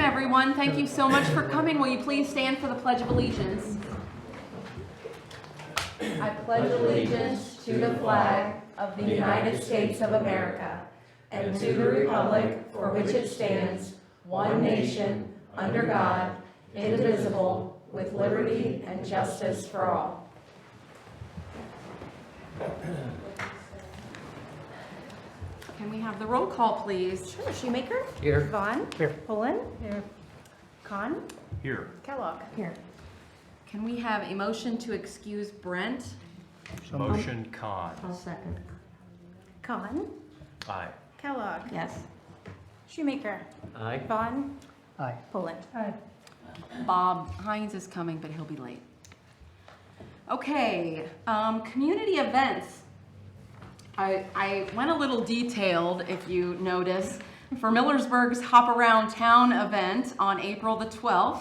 everyone. Thank you so much for coming. Will you please stand for the Pledge of Allegiance? I pledge allegiance to the flag of the United States of America and to the republic for which it stands, one nation, under God, indivisible, with liberty and justice for all. Can we have the roll call, please? Sure. Shoemaker? Here. Vaughn? Here. Pullen? Here. Kahn? Here. Kellogg? Here. Can we have a motion to excuse Brent? Motion Khan. I'll second. Kahn? Aye. Kellogg? Yes. Shoemaker? Aye. Vaughn? Aye. Pullen? Bob Hines is coming, but he'll be late. Okay, community events. I went a little detailed, if you notice, for Millersburg's Hop Around Town event on April the 12th.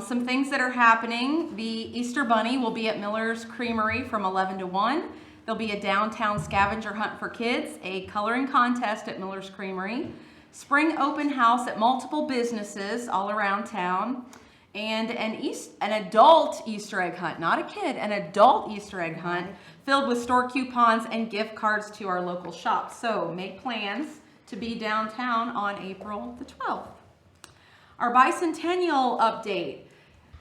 Some things that are happening. The Easter Bunny will be at Miller's Creamery from 11 to 1. There'll be a downtown scavenger hunt for kids, a coloring contest at Miller's Creamery, spring open house at multiple businesses all around town, and an adult Easter egg hunt, not a kid, an adult Easter egg hunt filled with store coupons and gift cards to our local shops. So make plans to be downtown on April the 12th. Our bicentennial update.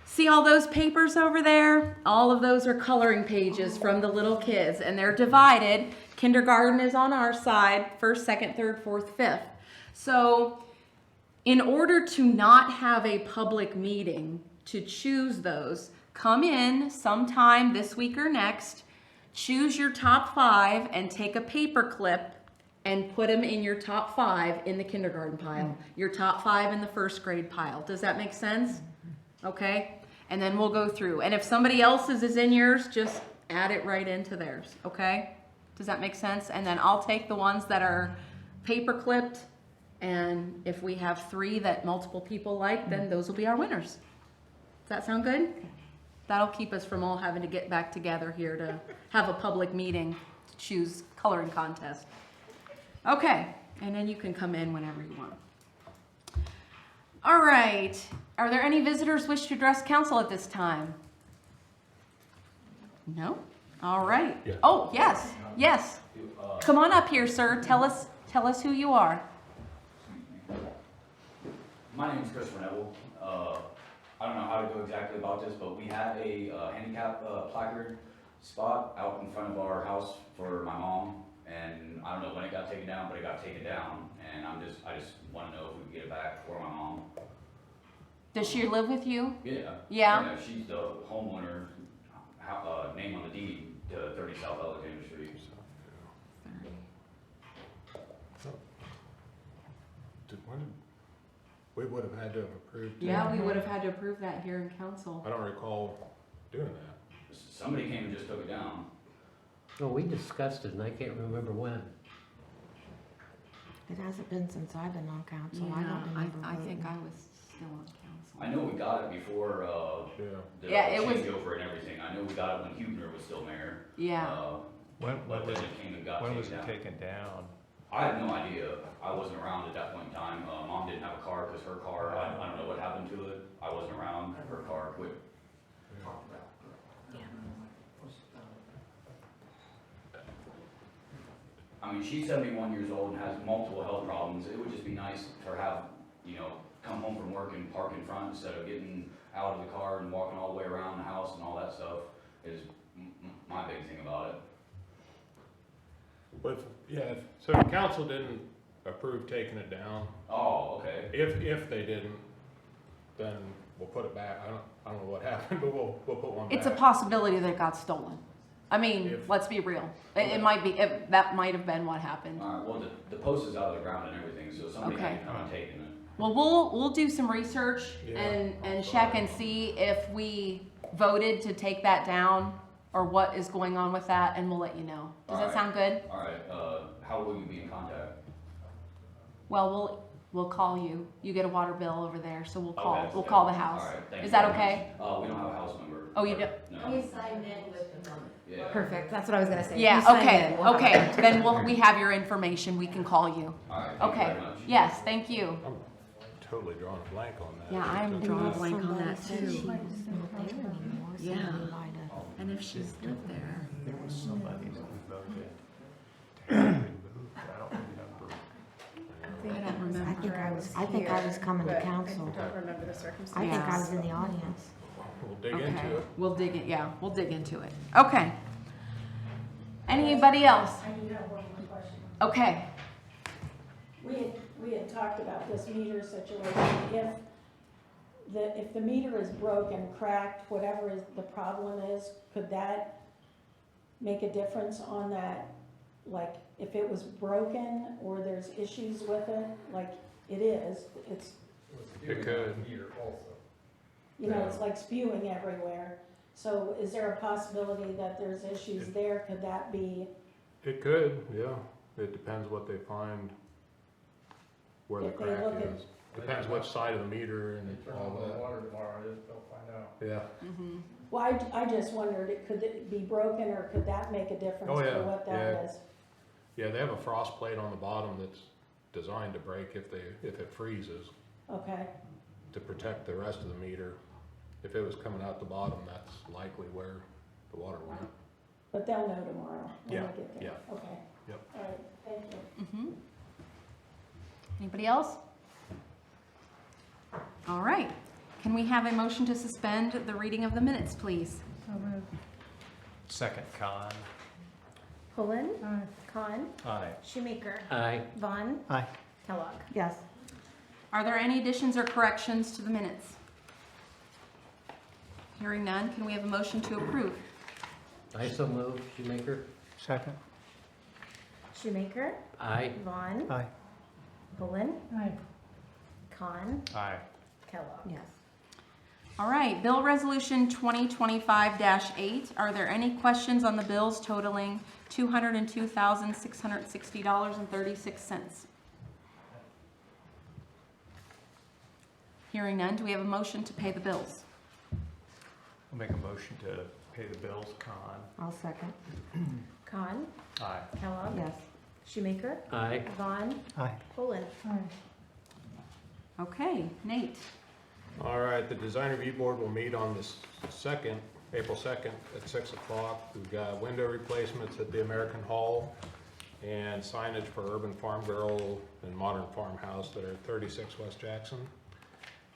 See all those papers over there? All of those are coloring pages from the little kids, and they're divided. Kindergarten is on our side, first, second, third, fourth, fifth. So in order to not have a public meeting to choose those, come in sometime this week or next, choose your top 5 and take a paper clip and put them in your top 5 in the kindergarten pile, your top 5 in the first grade pile. Does that make sense? Okay, and then we'll go through. And if somebody else's is in yours, just add it right into theirs, okay? Does that make sense? And then I'll take the ones that are paper clipped, and if we have 3 that multiple people like, then those will be our winners. Does that sound good? That'll keep us from all having to get back together here to have a public meeting to choose coloring contest. Okay, and then you can come in whenever you want. All right, are there any visitors wish to address council at this time? No? All right. Yeah. Oh, yes, yes. Come on up here, sir. Tell us who you are. My name is Chris Renewal. I don't know how to go exactly about this, but we had a handicap placard spot out in front of our house for my mom, and I don't know when it got taken down, but it got taken down, and I just want to know if we can get it back for my mom. Does she live with you? Yeah. Yeah. She's the homeowner, name on the deed to 30 South Alexander Street. We would have had to have approved it. Yeah, we would have had to approve that here in council. I don't recall doing that. Somebody came and just took it down. Well, we discussed it, and I can't remember when. It hasn't been since I've been on council. I don't remember. I think voting. I was still on council. I know we got it before the Yeah, it was- changeover and everything. I know we got it when Huebner was still mayor. Yeah. But then it came and got When taken was it down. taken down? I have no idea. I wasn't around at that point in time. Mom didn't have a car because her car, I don't know what happened to it. I wasn't around. Her car quit. I mean, she's 71 years old and has multiple health problems. It would just be nice for her have, come home from work and park in front instead of getting out of the car and walking all the way around the house and all that stuff is my big thing about it. But, so the council didn't approve taking it down. Oh, okay. If they didn't, then we'll put it back. I don't know what happened, but we'll put one back. It's a possibility that it got stolen. I mean, If- let's be real. It might be, that might have been what happened. All right, well, the post is out of the ground and everything, so somebody Okay. can come and take it. Well, we'll do some research Yeah. and check and see if we voted to take that down or what is going on with that, and we'll let you know. Does that Alright. sound good? All right, how will you be in contact? Well, we'll call you. You get a water bill over there, so we'll call, Okay. we'll call the house. All right, thank Is you that very okay? much. We don't have a house number. Oh, you do? No. signed in with the number. Yeah. Perfect. That's what I was gonna say. Yeah, You signed okay, in. We'll have okay. it. Then we have your information. We can call you. All right, thank you Okay. very much. Yes, thank you. I'm totally drawing a blank on that. Yeah, I'm Since- drawing a Unless blank on somebody that said too. she's not there anymore, Yeah. somebody might have. And if she's lived there. There was somebody that voted to have removed. I don't remember. I don't remember. I think I was coming to council. I don't remember the I circumstances. think Yeah. I was in the audience. We'll dig into Okay, it. we'll dig it, yeah, we'll dig into it. Okay. Anybody else? I do have one more question. Okay, We had talked about this meter situation. If the meter is broken, cracked, whatever the problem is, could that make a difference on that? Like, if it was broken or there's issues with it, like it is, it's, It could. you know, it's like spewing everywhere. So is there a possibility that there's issues there? Could that be, It could, yeah. It depends what they find, where the If they crack look at- is. Depends which side of the meter and all that. water tomorrow, they'll find out. Yeah. well, I just wondered, could it be broken or could that make a difference Oh, yeah, for what that yeah. is? Yeah, they have a frost plate on the bottom that's designed to break if it freezes, Okay, to protect the rest of the meter. If it was coming out the bottom, that's likely where the water went. but they'll know tomorrow when Yeah, they get there. yeah. Okay. Yep. All right, thank you. anybody else? All right, can we have a motion to suspend the reading of the minutes, please? Second, Khan. Pullen. Khan. Aye. Shoemaker. Aye. Vaughn. Aye. Kellogg. Yes. Are there any additions or corrections to the minutes? Hearing none, can we have a motion to approve? I so move, Shoemaker. Second. Shoemaker. Aye. Vaughn. Aye. Pullen. Aye. Khan. Aye. Kellogg. Yes. All right, Bill Resolution 2025-8. Are there any questions on the bills totaling $202,660.36? Hearing none, do we have a motion to pay the bills? I'll make a motion to pay the bills, Khan. I'll second. Khan. Aye. Kellogg. Yes. Shoemaker. Aye. Vaughn. Aye. Pullen. Okay, Nate. All right, the design review board will meet on this April 2nd at 6 o'clock. We've got window replacements at the American Hall and signage for Urban Farm Girl and Modern Farmhouse that are at 36 West Jackson.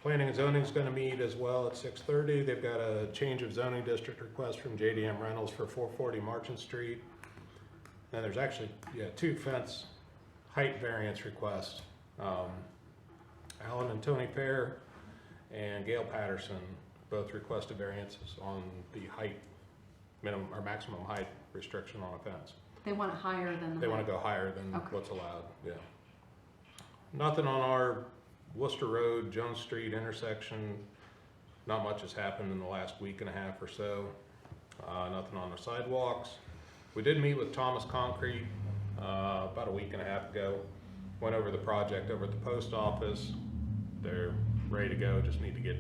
Planning and zoning is gonna meet as well at 6:30. They've got a change of zoning district request from JDM Reynolds for 440 Marchant Street. And there's actually, two fence height variance requests. Alan and Tony Fair and Gail Patterson both requested variances on the height, minimum or maximum height restriction on a fence. They want it higher than the. They want to go higher than Okay. what's allowed, yeah. Nothing on our Worcester Road, Jones Street intersection. Not much has happened in the last week and a half or so. Nothing on the sidewalks. We did meet with Thomas Concrete about a week and a half ago. Went over the project over at the post office. They're ready to go, just need to get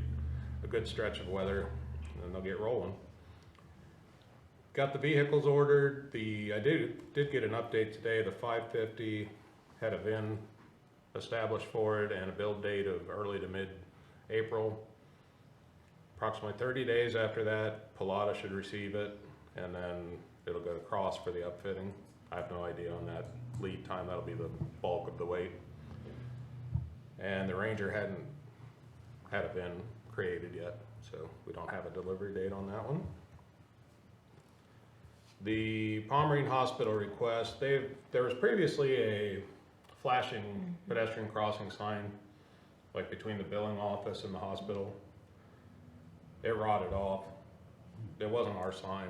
a good stretch of weather and then they'll get rolling. Got the vehicles ordered. I did get an update today. The 550 had a VIN established for it and a build date of early to mid-April. Approximately 30 days after that, Pilata should receive it and then it'll go to Cross for the upfitting. I have no idea on that lead time. That'll be the bulk of the wait. And the Ranger hadn't had a VIN created yet, so we don't have a delivery date on that one. The Pomerene Hospital request, there was previously a flashing pedestrian crossing sign, like between the billing office and the hospital. It rotted off. It wasn't our sign.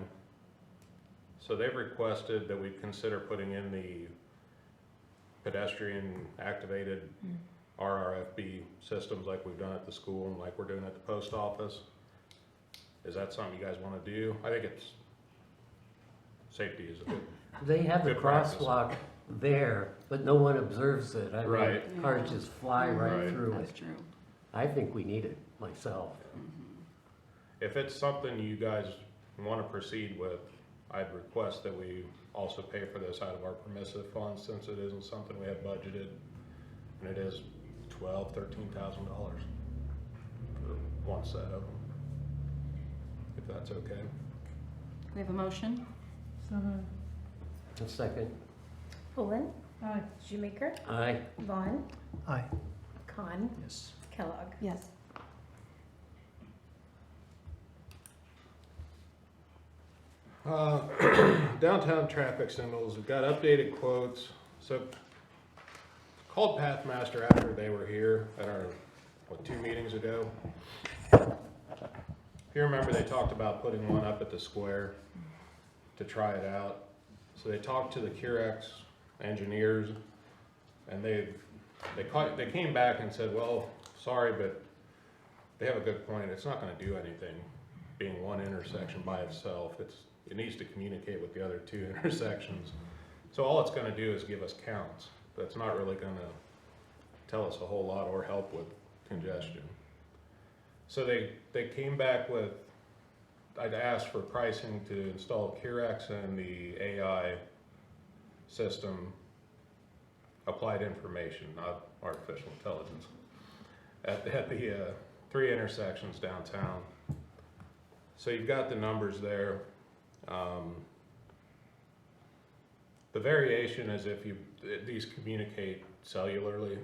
So they've requested that we consider putting in the pedestrian activated RRFB systems like we've done at the school and like we're doing at the post office. Is that something you guys want to do? I think safety is a good. They have the Good practice. crosswalk there, but no one observes it. I mean, Right. cars just fly right Right. through That's it. true. I think we need it myself. If it's something you guys want to proceed with, I'd request that we also pay for this out of our permissive funds since it isn't something we have budgeted. And it is $13,000 for one set of them, if that's okay. We have a motion? A second. Poland, Aye. Shoemaker, Aye. Vaughn, Aye. Khan, Yes. Kellogg. Yes. Downtown traffic signals, we've got updated quotes. So called Pathmaster after they were here at our, 2 meetings ago. If you remember, they talked about putting one up at the square to try it out. So they talked to the Curex engineers, and they came back and said, well, sorry, but they have a good point. It's not gonna do anything, being one intersection by itself. It needs to communicate with the other 2 intersections. So all it's gonna do is give us counts, but it's not really gonna tell us a whole lot or help with congestion. So they came back with, I'd asked for pricing to install Curex and the AI system, applied information, not artificial intelligence, at the 3 intersections downtown. So you've got the numbers there. The variation is if these communicate cellularly.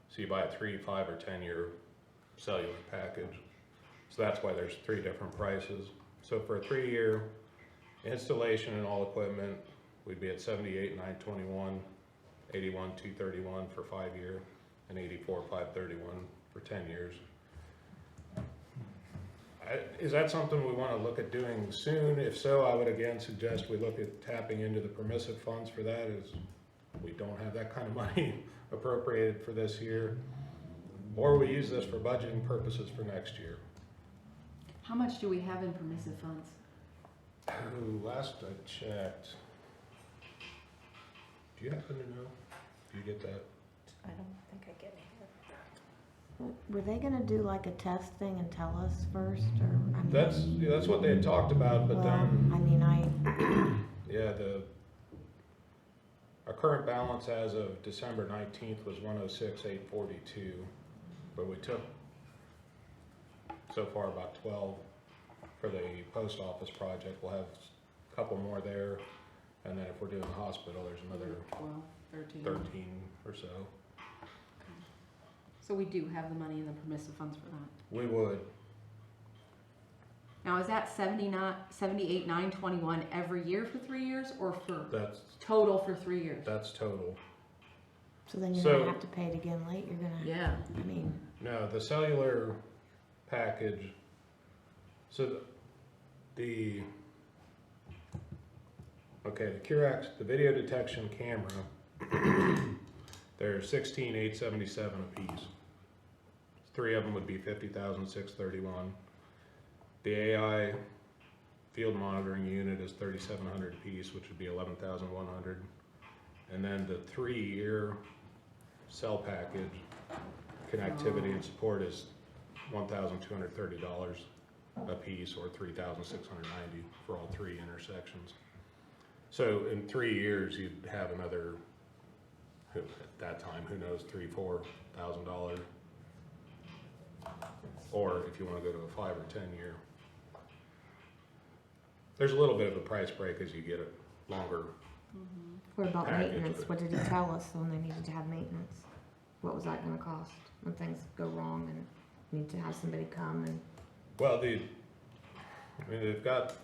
So you buy a 3, 5, or 10-year cellular package. So that's why there's 3 different prices. So for a 3-year installation and all equipment, we'd be at $78,921, $81,231 for 5-year, and $84,531 for 10 years. Is that something we want to look at doing soon? If so, I would again suggest we look at tapping into the permissive funds for that, as we don't have that kind of money appropriated for this year. Or we use this for budgeting purposes for next year. How much do we have in permissive funds? Ooh, last I checked. Do you happen to know? Do you get that? I don't think I get it here. Were they gonna do like a test thing and tell us first, or? I mean, That's what they had talked about, but well, then, I mean, yeah, our current balance as of December 19th was 106,842, but we took so far about 12 for the post office project. We'll have a couple more there, and then if we're doing the hospital, there's another 12, 13. 13 or so. So we do have the money in the permissive funds for that. We would. Now, is that 78,921 every year for 3 years, or for That's total for 3 years? total. so then you're So- gonna have to pay it again late, you're gonna, Yeah. I mean, No, the cellular package, so the Curex, the video detection camera, they're $16,877 a piece. 3 of them would be $50,631. The AI field monitoring unit is $3,700 a piece, which would be $11,100. And then the 3-year cell package, connectivity and support, is $1,230 a piece, or $3,690 for all 3 intersections. So in 3 years, you'd have another, at that time, who knows, $3,000-4,000. Or if you want to go to a 5 or 10 year. There's a little bit of a price break as you get a longer. what about Package, maintenance? but- What did he tell us when they needed to have maintenance? What was that gonna cost when things go wrong and need to have somebody come and, Well, they've got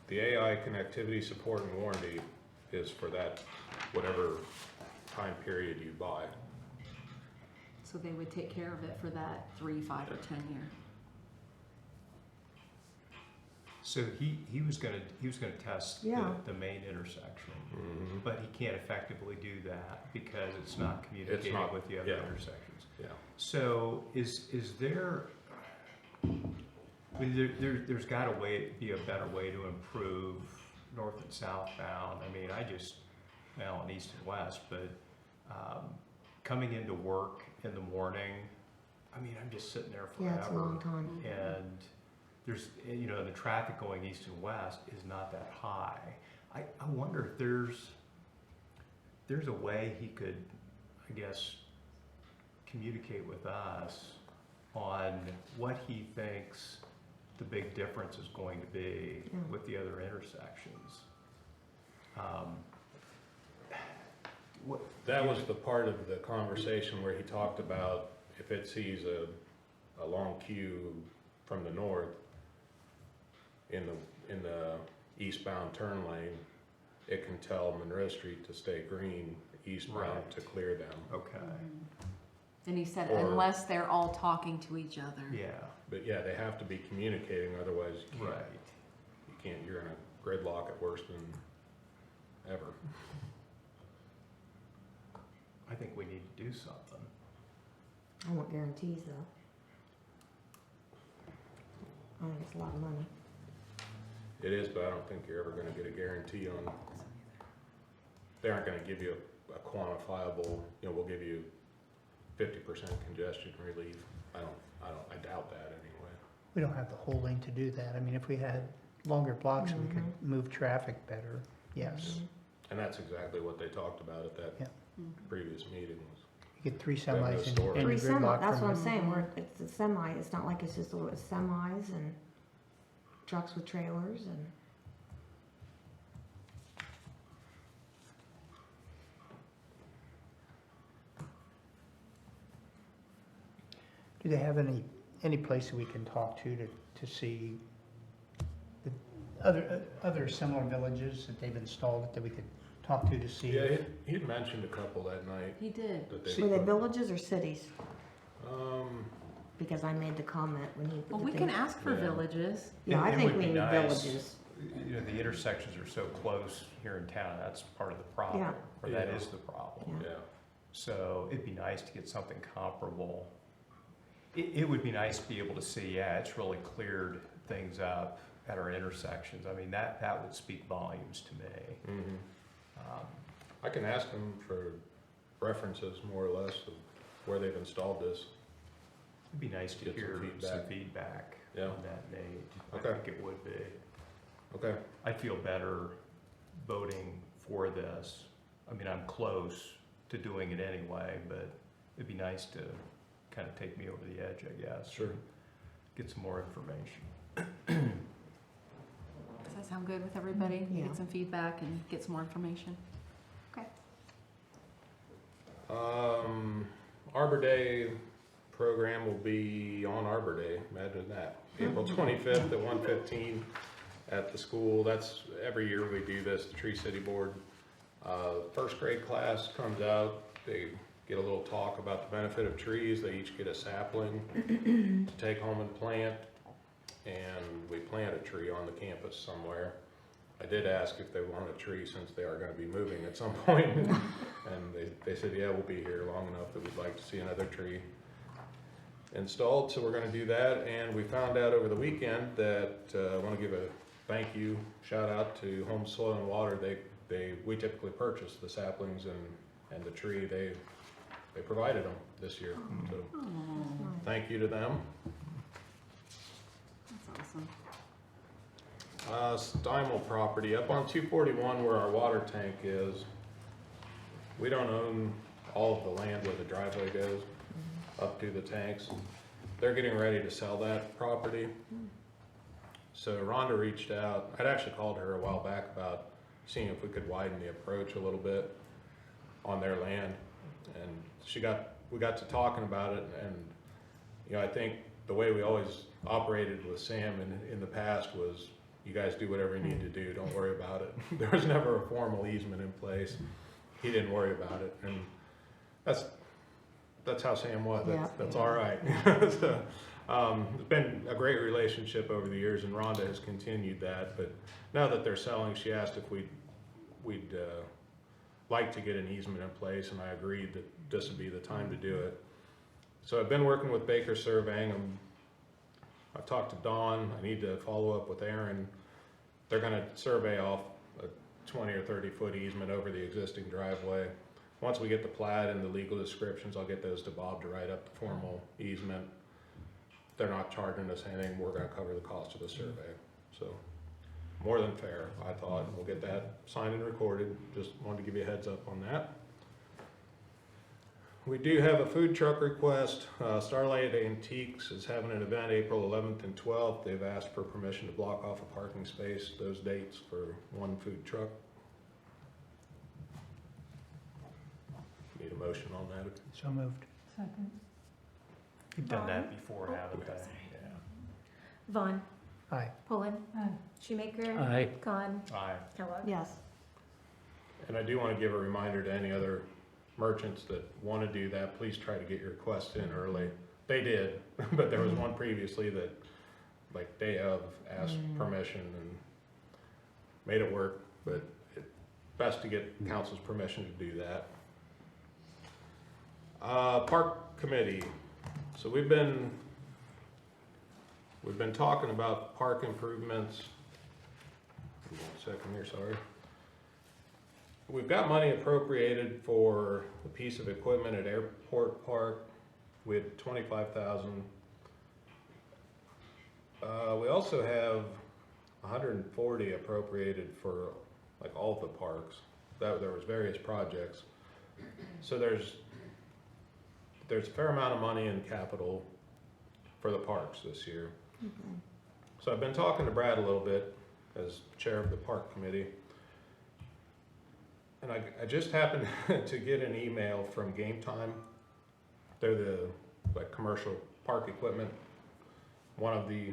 the AI connectivity support and warranty is for that, whatever time period you buy. So they would take care of it for that 3, 5, or 10 year. So he was gonna test Yeah. the main intersection, Mm-hmm. but he can't effectively do that because it's not communicating not- with the other yeah. intersections. Yeah. So is there, I mean, there's gotta be a better way to improve north and southbound. I mean, well, and east and west, but, coming into work in the morning, I mean, I'm just sitting there forever. yeah, it's a long time. And there's, the traffic going east and west is not that high. I wonder if there's a way he could, I guess, communicate with us on what he thinks the big difference is going to be with the other intersections. What, That was the part of the conversation where he talked about if it sees a long queue from the north in the eastbound turn lane, it can tell Monroe Street to stay green eastbound Right. to clear them. okay, And he said Or- unless they're all talking to each other. yeah, But yeah, they have to be communicating, otherwise you right. can't, you're in a gridlock at worse than ever. I think we need to do something. I want guarantees though. I think it's a lot of money. It is, but I don't think you're ever gonna get a guarantee on, they aren't gonna give you a quantifiable, we'll give you 50% congestion relief. I doubt that anyway. We don't have the holding to do that. I mean, if we had longer blocks, we could move traffic better, yes. And that's exactly what they talked about at that Yeah. previous meeting was. You get 3 Have no semis storage. in Three your semi, gridlock that's what I'm from saying, where it's a semi, it's not like it's just little semis and trucks with trailers and. Do they have any place that we can talk to see the other similar villages that they've installed that we could talk to see? Yeah, he'd mentioned a couple that night He did. that Were they put- villages or cities? Um, Because I made the comment when he. Well, we can ask for Yeah. villages. Yeah, I It think would we be need nice. villages. The intersections are so close here in town, that's part of the problem, Yeah. or that Yeah. is the problem. Yeah. yeah, So it'd be nice to get something comparable. It would be nice to be able to see, yeah, it's really cleared things up at our intersections. I mean, that would speak volumes to me. mhm. Um, I can ask them for references more or less of where they've installed this. It'd be nice to Get some hear some feedback. feedback Yeah. on that, Nate. I Okay. think it would be. Okay, I feel better voting for this. I mean, I'm close to doing it anyway, but it'd be nice to kind of take me over the edge, I guess. sure. Get some more information. Does that sound good with everybody? Yeah. Get some feedback and get some more information. Okay. Arbor Day program will be on Arbor Day, imagine that. April 25th at 1:15 at the school. That's, every year we do this, the Tree City Board. First grade class comes out, they get a little talk about the benefit of trees. They each get a sapling to take home and plant. And we plant a tree on the campus somewhere. I did ask if they want a tree since they are gonna be moving at some point. And they said, yeah, we'll be here long enough that we'd like to see another tree installed, so we're gonna do that. And we found out over the weekend that, I wanna give a thank you, shout out to Home Soil and Water. We typically purchase the saplings and the tree. They provided them this year, so Oh, thank you to them. that's awesome. Stymel property, up on 241 where our water tank is. We don't own all of the land where the driveway goes up to the tanks. They're getting ready to sell that property. So Rhonda reached out, I'd actually called her a while back about seeing if we could widen the approach a little bit on their land. And we got to talking about it, and I think the way we always operated with Sam in the past was, you guys do whatever you need to do, don't worry about it. There was never a formal easement in place. He didn't worry about it, and that's how Sam was. That's all right. So, it's been a great relationship over the years, and Rhonda has continued that. But now that they're selling, she asked if we'd like to get an easement in place, and I agreed that this would be the time to do it. So I've been working with Baker Surveying. I've talked to Dawn. I need to follow up with Aaron. They're gonna survey off a 20 or 30 foot easement over the existing driveway. Once we get the plat and the legal descriptions, I'll get those to Bob to write up the formal easement. They're not charging us anything. We're gonna cover the cost of the survey. So more than fair, I thought. We'll get that signed and recorded. Just wanted to give you a heads up on that. We do have a food truck request. Starlight Antiques is having an event April 11th and 12th. They've asked for permission to block off a parking space, those dates, for one food truck. Need a motion on that? So moved. We've done that Vaughn? before, haven't we? Yeah. Vaughn, Aye. Poland, Shoemaker, Aye. Khan, Aye. Kellogg. Yes. And I do want to give a reminder to any other merchants that want to do that, please try to get your request in early. They did, but there was one previously that, like, day of, asked permission and made it work, but best to get council's permission to do that. Park committee. So we've been talking about park improvements. One second here, sorry. We've got money appropriated for a piece of equipment at Airport Park. We had 25,000. We also have 140 appropriated for like all the parks. There was various projects. So there's a fair amount of money in capital for the parks this year. So I've been talking to Brad a little bit as chair of the park committee. And I just happened to get an email from Game Time. They're the like commercial park equipment, one of the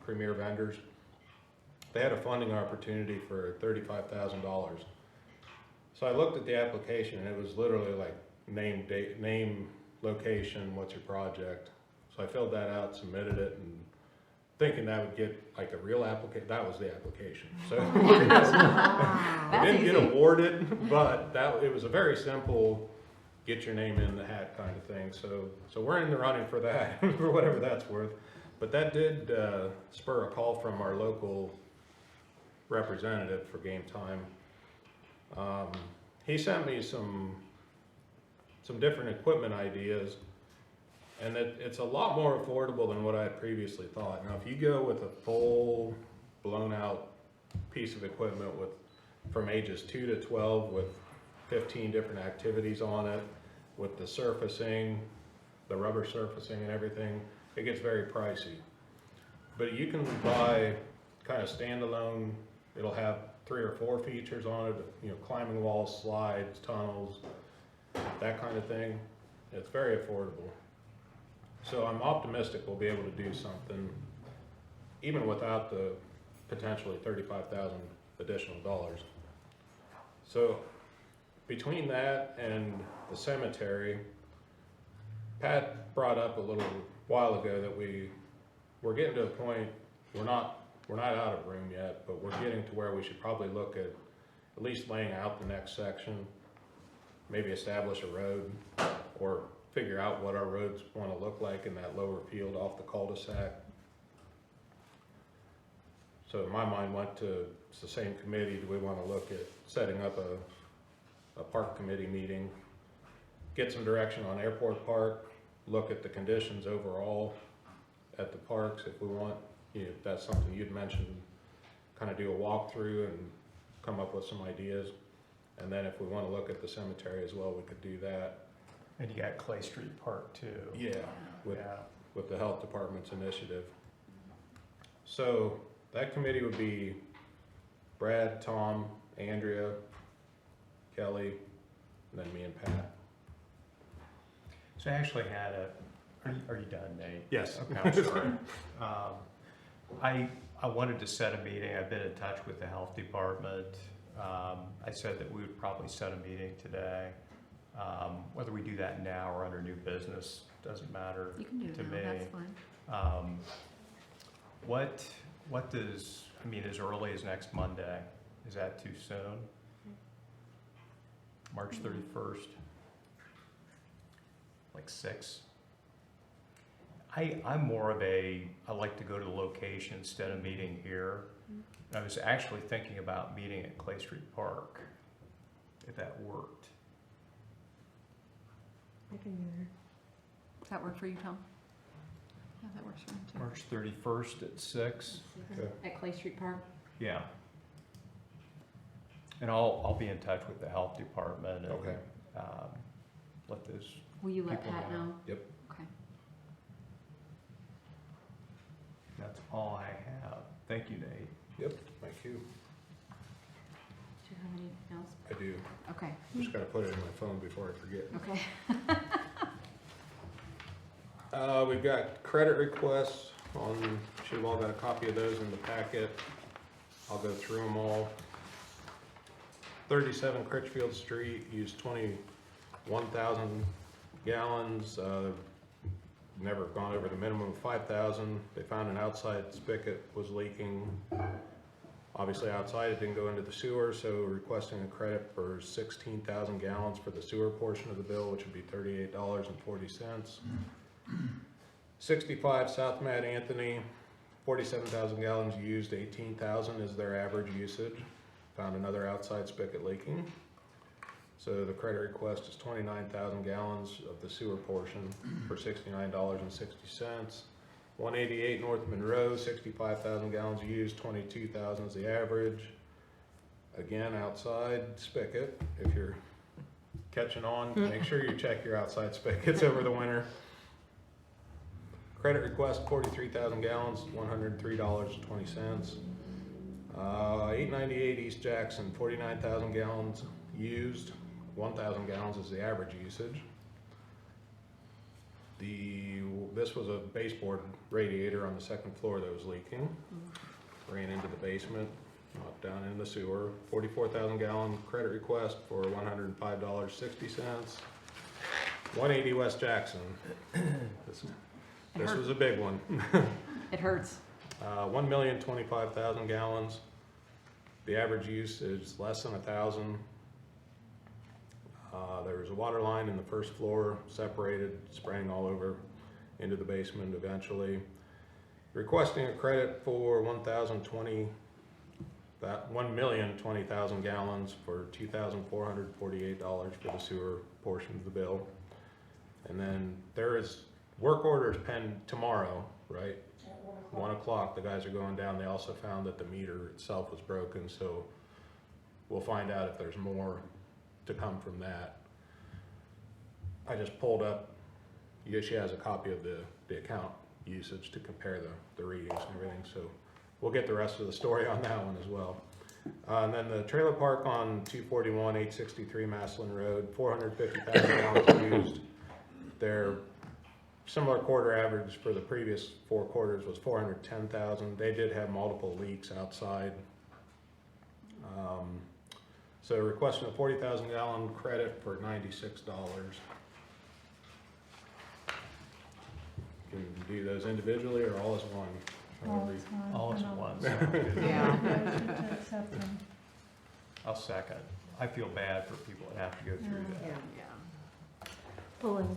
premier vendors. They had a funding opportunity for $35,000. So I looked at the application and it was literally like name, date, name, location, what's your project. So I filled that out, submitted it, and thinking that would get like a real application. That was the application. So I didn't get awarded, but it was a very simple get your name in the hat kind of thing. So we're in the running for that, for whatever that's worth. But that did spur a call from our local representative for Game Time. He sent me some different equipment ideas, and it's a lot more affordable than what I had previously thought. Now, if you go with a full blown out piece of equipment from ages 2 to 12 with 15 different activities on it, with the surfacing, the rubber surfacing and everything, it gets very pricey. But you can buy kind of standalone, it'll have 3 or 4 features on it, climbing walls, slides, tunnels, that kind of thing. It's very affordable. So I'm optimistic we'll be able to do something, even without the potentially $35,000 additional dollars. So between that and the cemetery, Pat brought up a little while ago that we're getting to a point, we're not out of room yet, but we're getting to where we should probably look at least laying out the next section, maybe establish a road, or figure out what our roads want to look like in that lower field off the cul-de-sac. So my mind went to, it's the same committee, do we want to look at setting up a park committee meeting, get some direction on Airport Park, look at the conditions overall at the parks if we want, if that's something you'd mentioned, kind of do a walkthrough and come up with some ideas. And then if we want to look at the cemetery as well, we could do that. And you got Clay Street Park too. Yeah, with Yeah. the health department's initiative. So that committee would be Brad, Tom, Andrea, Kelly, and then me and Pat. So I actually had are you done, Nate? Yes. Okay, I'm sorry. I wanted to set a meeting. I've been in touch with the health department. I said that we would probably set a meeting today. Whether we do that now or under new business doesn't matter You can do to that, me. that's fine. What does, as early as next Monday, is that too soon? March 31st? Like 6? I'm more of I like to go to the location instead of meeting here. I was actually thinking about meeting at Clay Street Park, if that worked. I can do that. Does that work for you, Tom? Yeah, that works for me too. March 31st at 6? Okay. At Clay Street Park? Yeah. And I'll be in touch with the health department and Okay. let those Will you let People Pat know. know? Yep. Okay. That's all I have. Thank you, Nate. Yep, thank you. Do you have anything else? I do. Okay, Just gotta put it in my phone before I forget. okay. We've got credit requests on, should have all got a copy of those in the packet. I'll go through them all. 37 Critchfield Street used 21,000 gallons. Never gone over the minimum of 5,000. They found an outside spigot was leaking. Obviously outside, it didn't go into the sewer, so requesting a credit for 16,000 gallons for the sewer portion of the bill, which would be $38.40. 65 South Mad Anthony, 47,000 gallons used, 18,000 is their average usage. Found another outside spigot leaking. So the credit request is 29,000 gallons of the sewer portion for $69.60. 188 North Monroe, 65,000 gallons used, 22,000 is the average. Again, outside spigot. If you're catching on, make sure you check your outside spigots over the winter. Credit request 43,000 gallons, $103.20. 898 East Jackson, 49,000 gallons used, 1,000 gallons is the average usage. This was a baseboard radiator on the second floor that was leaking. Ran into the basement, knocked down in the sewer. 44,000 gallon credit request for $105.60. 180 West Jackson. This was a big one. It hurts. 1,025,000 gallons. The average use is less than 1,000. There was a water line in the first floor, separated, spraying all over into the basement eventually. Requesting a credit for 1,020,000 gallons for $2,448 for the sewer portion of the bill. And then there is work orders penned tomorrow, right? At 1 o'clock. 1 o'clock, the guys are going down. They also found that the meter itself was broken, so we'll find out if there's more to come from that. I just pulled up, she has a copy of the account usage to compare the readings and everything, so we'll get the rest of the story on that one as well. And then the trailer park on 241, 863 Maslin Road, 450,000 gallons used. Their similar quarter average for the previous 4 quarters was 410,000. They did have multiple leaks outside. So requesting a 40,000 gallon credit for $96. Can you do those individually or all as one? However you- All at once. Yeah. I'll second. I feel bad for people that have to go through that. Yeah. Bullen.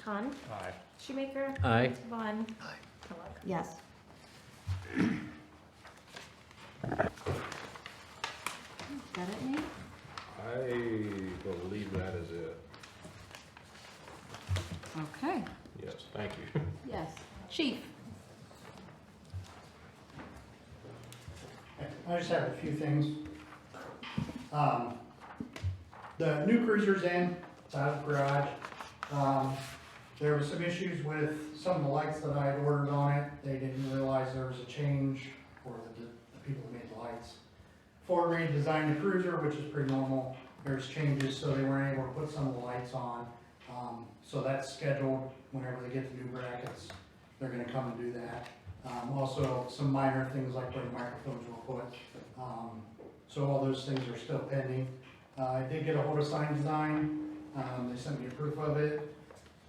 Con. Aye. Shoemaker. Aye. Vaughn. Kellogg. Yes. Is that it, Nate? I believe that is it. Okay. Yes, thank you. Yes. Chief? I just have a few things. The new cruiser's in, it's out of the garage. There was some issues with some of the lights that I had ordered on it. They didn't realize there was a change, or the people that made the lights. Ford redesigned the cruiser, which is pretty normal. There's changes, so they weren't able to put some of the lights on. So that's scheduled whenever they get the new brackets. They're gonna come and do that. Also, some minor things like where the microphones were put. So all those things are still pending. I did get a hold of Sign Design. They sent me a proof of it,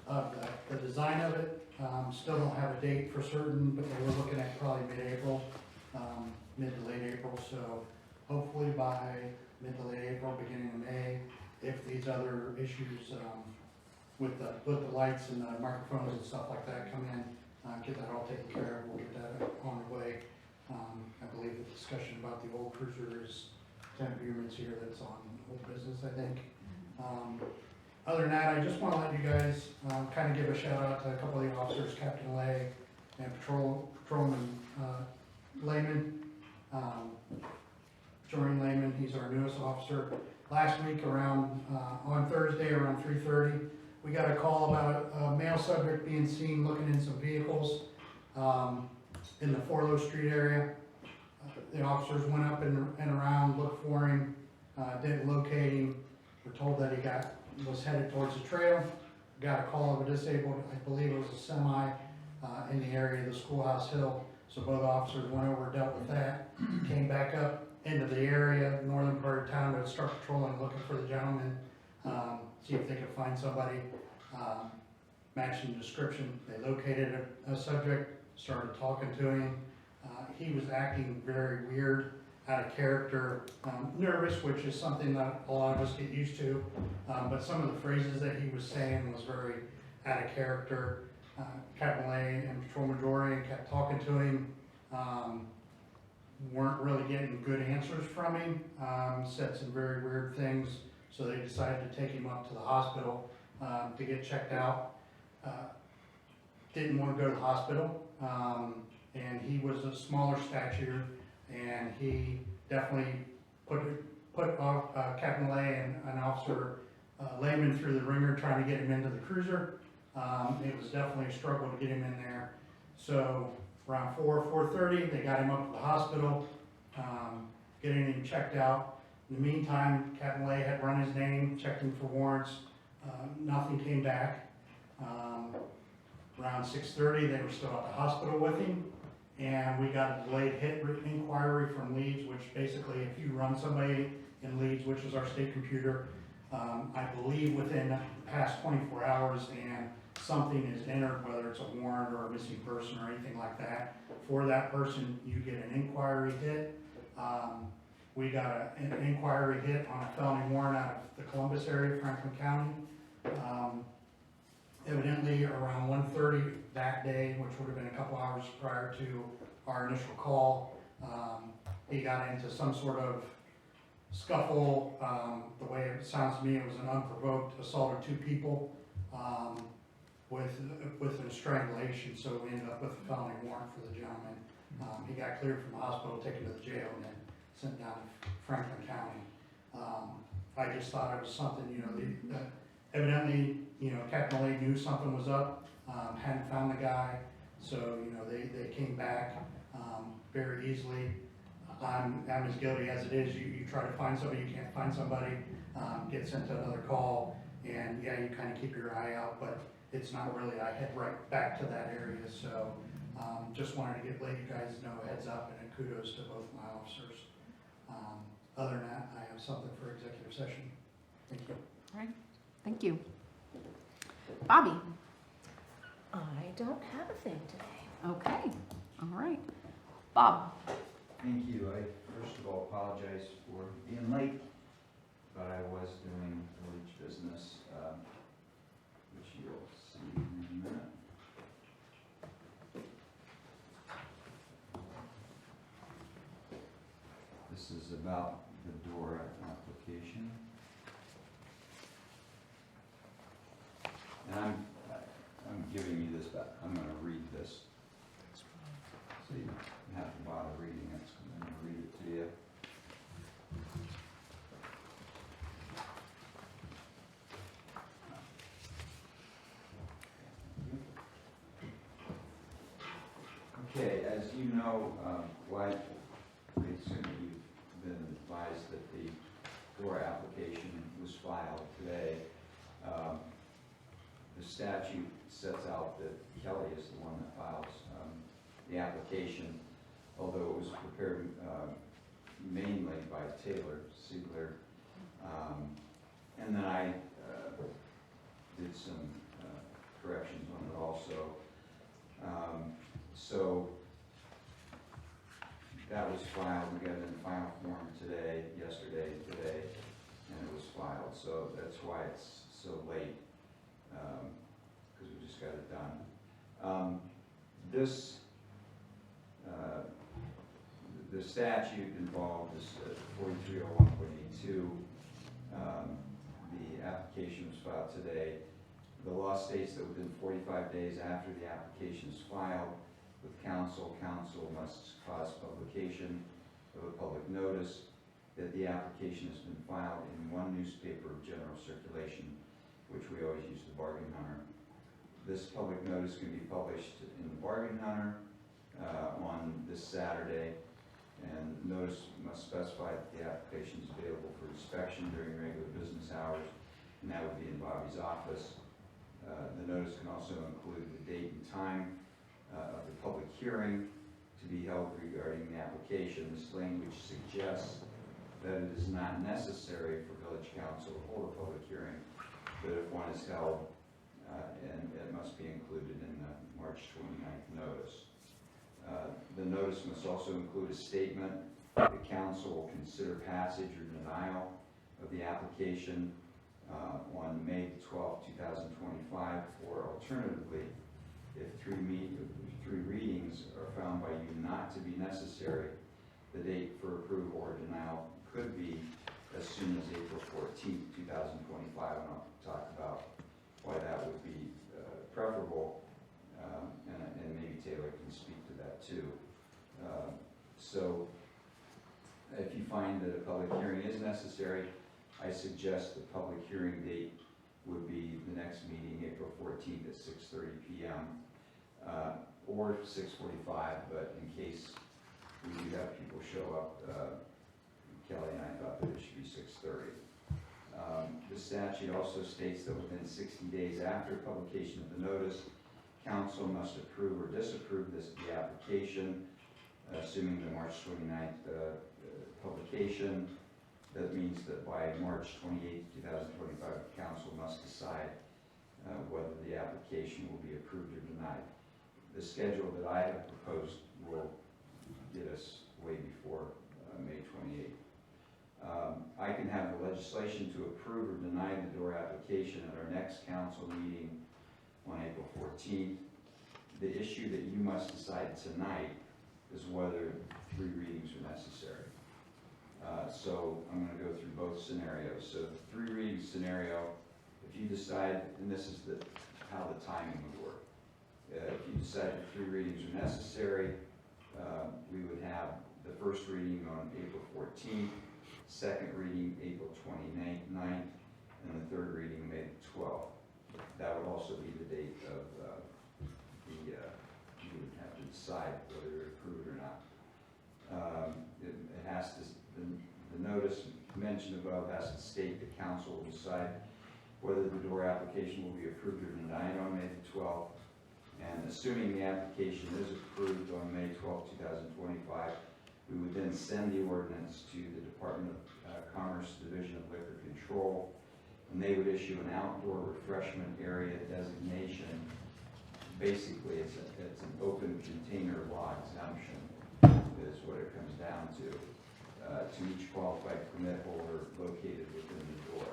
of the design of it. Still don't have a date for certain, but they were looking at probably mid-April, mid to late April. So hopefully by mid to late April, beginning of May, if these other issues with the lights and the microphones and stuff like that come in, get that all taken care of, we'll get that on the way. I believe the discussion about the old cruiser is Lieutenant Beerman's here, that's on old business, I think. Other than that, I just want to let you guys kind of give a shout out to a couple of the officers, Captain Lay and Patrolman Lehman. Jordan Lehman, he's our newest officer. Last week around, on Thursday around 3:30, we got a call about a male subject being seen looking in some vehicles in the Forlow Street area. The officers went up and around, looked for him, didn't locate him. We're told that he was headed towards the trail. Got a call of a disabled, I believe it was a semi, in the area of the Schoolhouse Hill. So both officers went over, dealt with that, came back up into the area, northern part of town, to start patrolling, looking for the gentleman, see if they could find somebody matching the description. They located a subject, started talking to him. He was acting very weird, out of character, nervous, which is something that a lot of us get used to. But some of the phrases that he was saying was very out of character. Captain Lay and Patrolman Dorian kept talking to him, weren't really getting good answers from him, said some very weird things, so they decided to take him up to the hospital to get checked out. Didn't want to go to the hospital, and he was a smaller stature, and he definitely put off Captain Lay and Officer Lehman through the ringer trying to get him into the cruiser. It was definitely a struggle to get him in there. So around 4:30, they got him up to the hospital, getting him checked out. In the meantime, Captain Lay had run his name, checked him for warrants. Nothing came back. Around 6:30, they were still at the hospital with him, and we got a delayed hit inquiry from Leeds, which basically, if you run somebody in Leeds, which is our state computer, I believe within the past 24 hours, and something is entered, whether it's a warrant or a missing person or anything like that, for that person, you get an inquiry hit. We got an inquiry hit on a felony warrant out of the Columbus area, Franklin County. Evidently around 1:30 that day, which would have been a couple hours prior to our initial call, he got into some sort of scuffle. The way it sounds to me, it was an unprovoked assault of two people with a strangulation, so we ended up with a felony warrant for the gentleman. He got cleared from the hospital, taken to the jail, and then sent down to Franklin County. I just thought it was something, evidently, Captain Lay knew something was up, hadn't found the guy, so, they came back very easily. I'm as guilty as it is. You try to find somebody, you can't find somebody, get sent to another call, and yeah, you kind of keep your eye out, but it's not really, I head right back to that area, so just wanted to let you guys know a heads up, and kudos to both my officers. Other than that, I have something for executive session. Thank you. All right, thank you. Bobby? I don't have a thing today. Okay, all right. Bob? Thank you. I first of all apologize for being late, but I was doing village business, which you'll see in a minute. This is about the DORA application. And I'm giving you this, but I'm going to read this. So you don't have to bother reading it, so I'm going to read it to you. Okay, as you know, I assume you've been advised that the DORA application was filed today. The statute sets out that Kelly is the one that files the application, although it was prepared mainly by Taylor Siegler. And then I did some corrections on it also. So that was filed. We got it in final form yesterday, and it was filed. So that's why it's so late, because we just got it done. The statute involved is 4301.82. The application was filed today. The law states that within 45 days after the application is filed with counsel must cause publication of a public notice that the application has been filed in one newspaper of general circulation which we always use the Bargain Hunter. This public notice can be published in the Bargain Hunter on this Saturday, and notice must specify that the application is available for inspection during regular business hours, and that would be in Bobby's office. The notice can also include the date and time of the public hearing to be held regarding the application. This language suggests that it is not necessary for village council to hold a public hearing, but if one is held, and it must be included in the March 29th notice. The notice must also include a statement that the council will consider passage or denial of the application on May 12, 2025, or alternatively, if three readings are found by you not to be necessary, the date for approval or denial could be as soon as April 14, 2025, and I'll talk about why that would be preferable, and maybe Taylor can speak to that too. So if you find that a public hearing is necessary, I suggest the public hearing date would be the next meeting, April 14th at 6:30 p.m. Or 6:45, but in case we do have people show up, Kelly and I thought that it should be 6:30. The statute also states that within 60 days after publication of the notice, council must approve or disapprove the application, assuming the March 29th publication. That means that by March 28, 2025, council must decide whether the application will be approved or denied. The schedule that I have proposed will get us way before May 28th. I can have the legislation to approve or deny the door application at our next council meeting on April 14th. The issue that you must decide tonight is whether 3 readings are necessary. So I'm going to go through both scenarios. So the 3 reading scenario, if you decide, and this is how the timing would work. If you decide that 3 readings are necessary, we would have the first reading on April 14th, second reading April 29th, and the third reading May 12th. That would also be the date of you would have to decide whether to approve it or not. It has to, the notice mentioned above has to state the council will decide whether the door application will be approved or denied on May 12th. And assuming the application is approved on May 12, 2025, we would then send the ordinance to the Department of Commerce Division of Liquor Control, and they would issue an outdoor refreshment area designation. Basically, it's an open container law exemption is what it comes down to each qualified permit holder located within the door.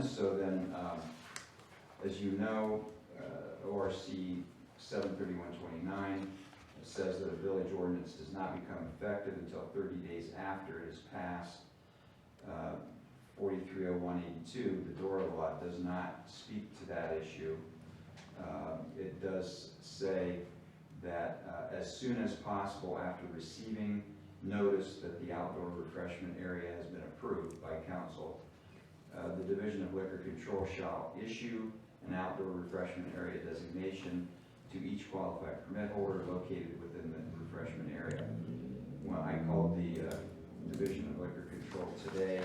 So then, as you know, ORC 73129 says that a village ordinance does not become effective until 30 days after it is passed. 430182, the door law, does not speak to that issue. It does say that as soon as possible after receiving notice that the outdoor refreshment area has been approved by council, the Division of Liquor Control shall issue an outdoor refreshment area designation to each qualified permit holder located within the refreshment area. When I called the Division of Liquor Control today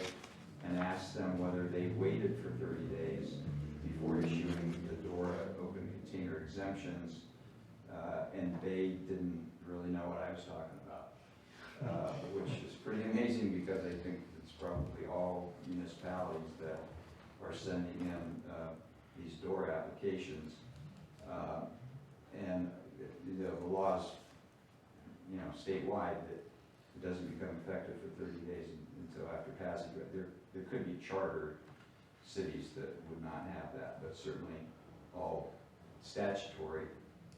and asked them whether they waited for 30 days before issuing the door open container exemptions, and they didn't really know what I was talking about, which is pretty amazing because I think it's probably all municipalities that are sending in these door applications. And the laws, statewide, that it doesn't become effective for 30 days until after passage. But there could be charter cities that would not have that, but certainly all statutory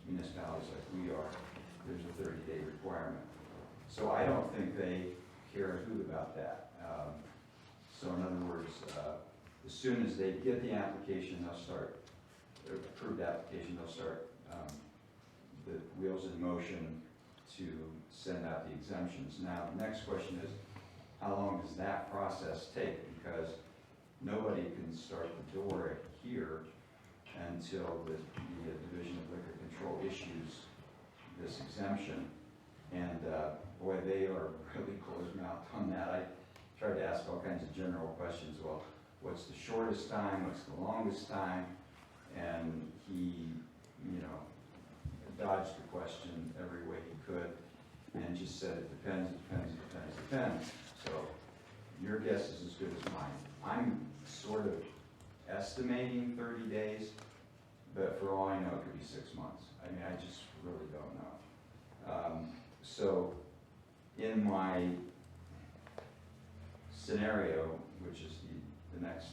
municipalities like we are, there's a 30-day requirement. So I don't think they care a hoot about that. So in other words, as soon as they get the application, they'll start, their approved application, they'll start the wheels in motion to send out the exemptions. Now, the next question is, how long does that process take? Because nobody can start the door here until the Division of Liquor Control issues this exemption. And boy, they are really closed-mouthed on that. I tried to ask all kinds of general questions. Well, what's the shortest time? What's the longest time? And he, dodged the question every way he could and just said it depends, depends. So your guess is as good as mine. I'm sort of estimating 30 days, but for all I know, it could be 6 months. I mean, I just really don't know. So in my scenario, which is the next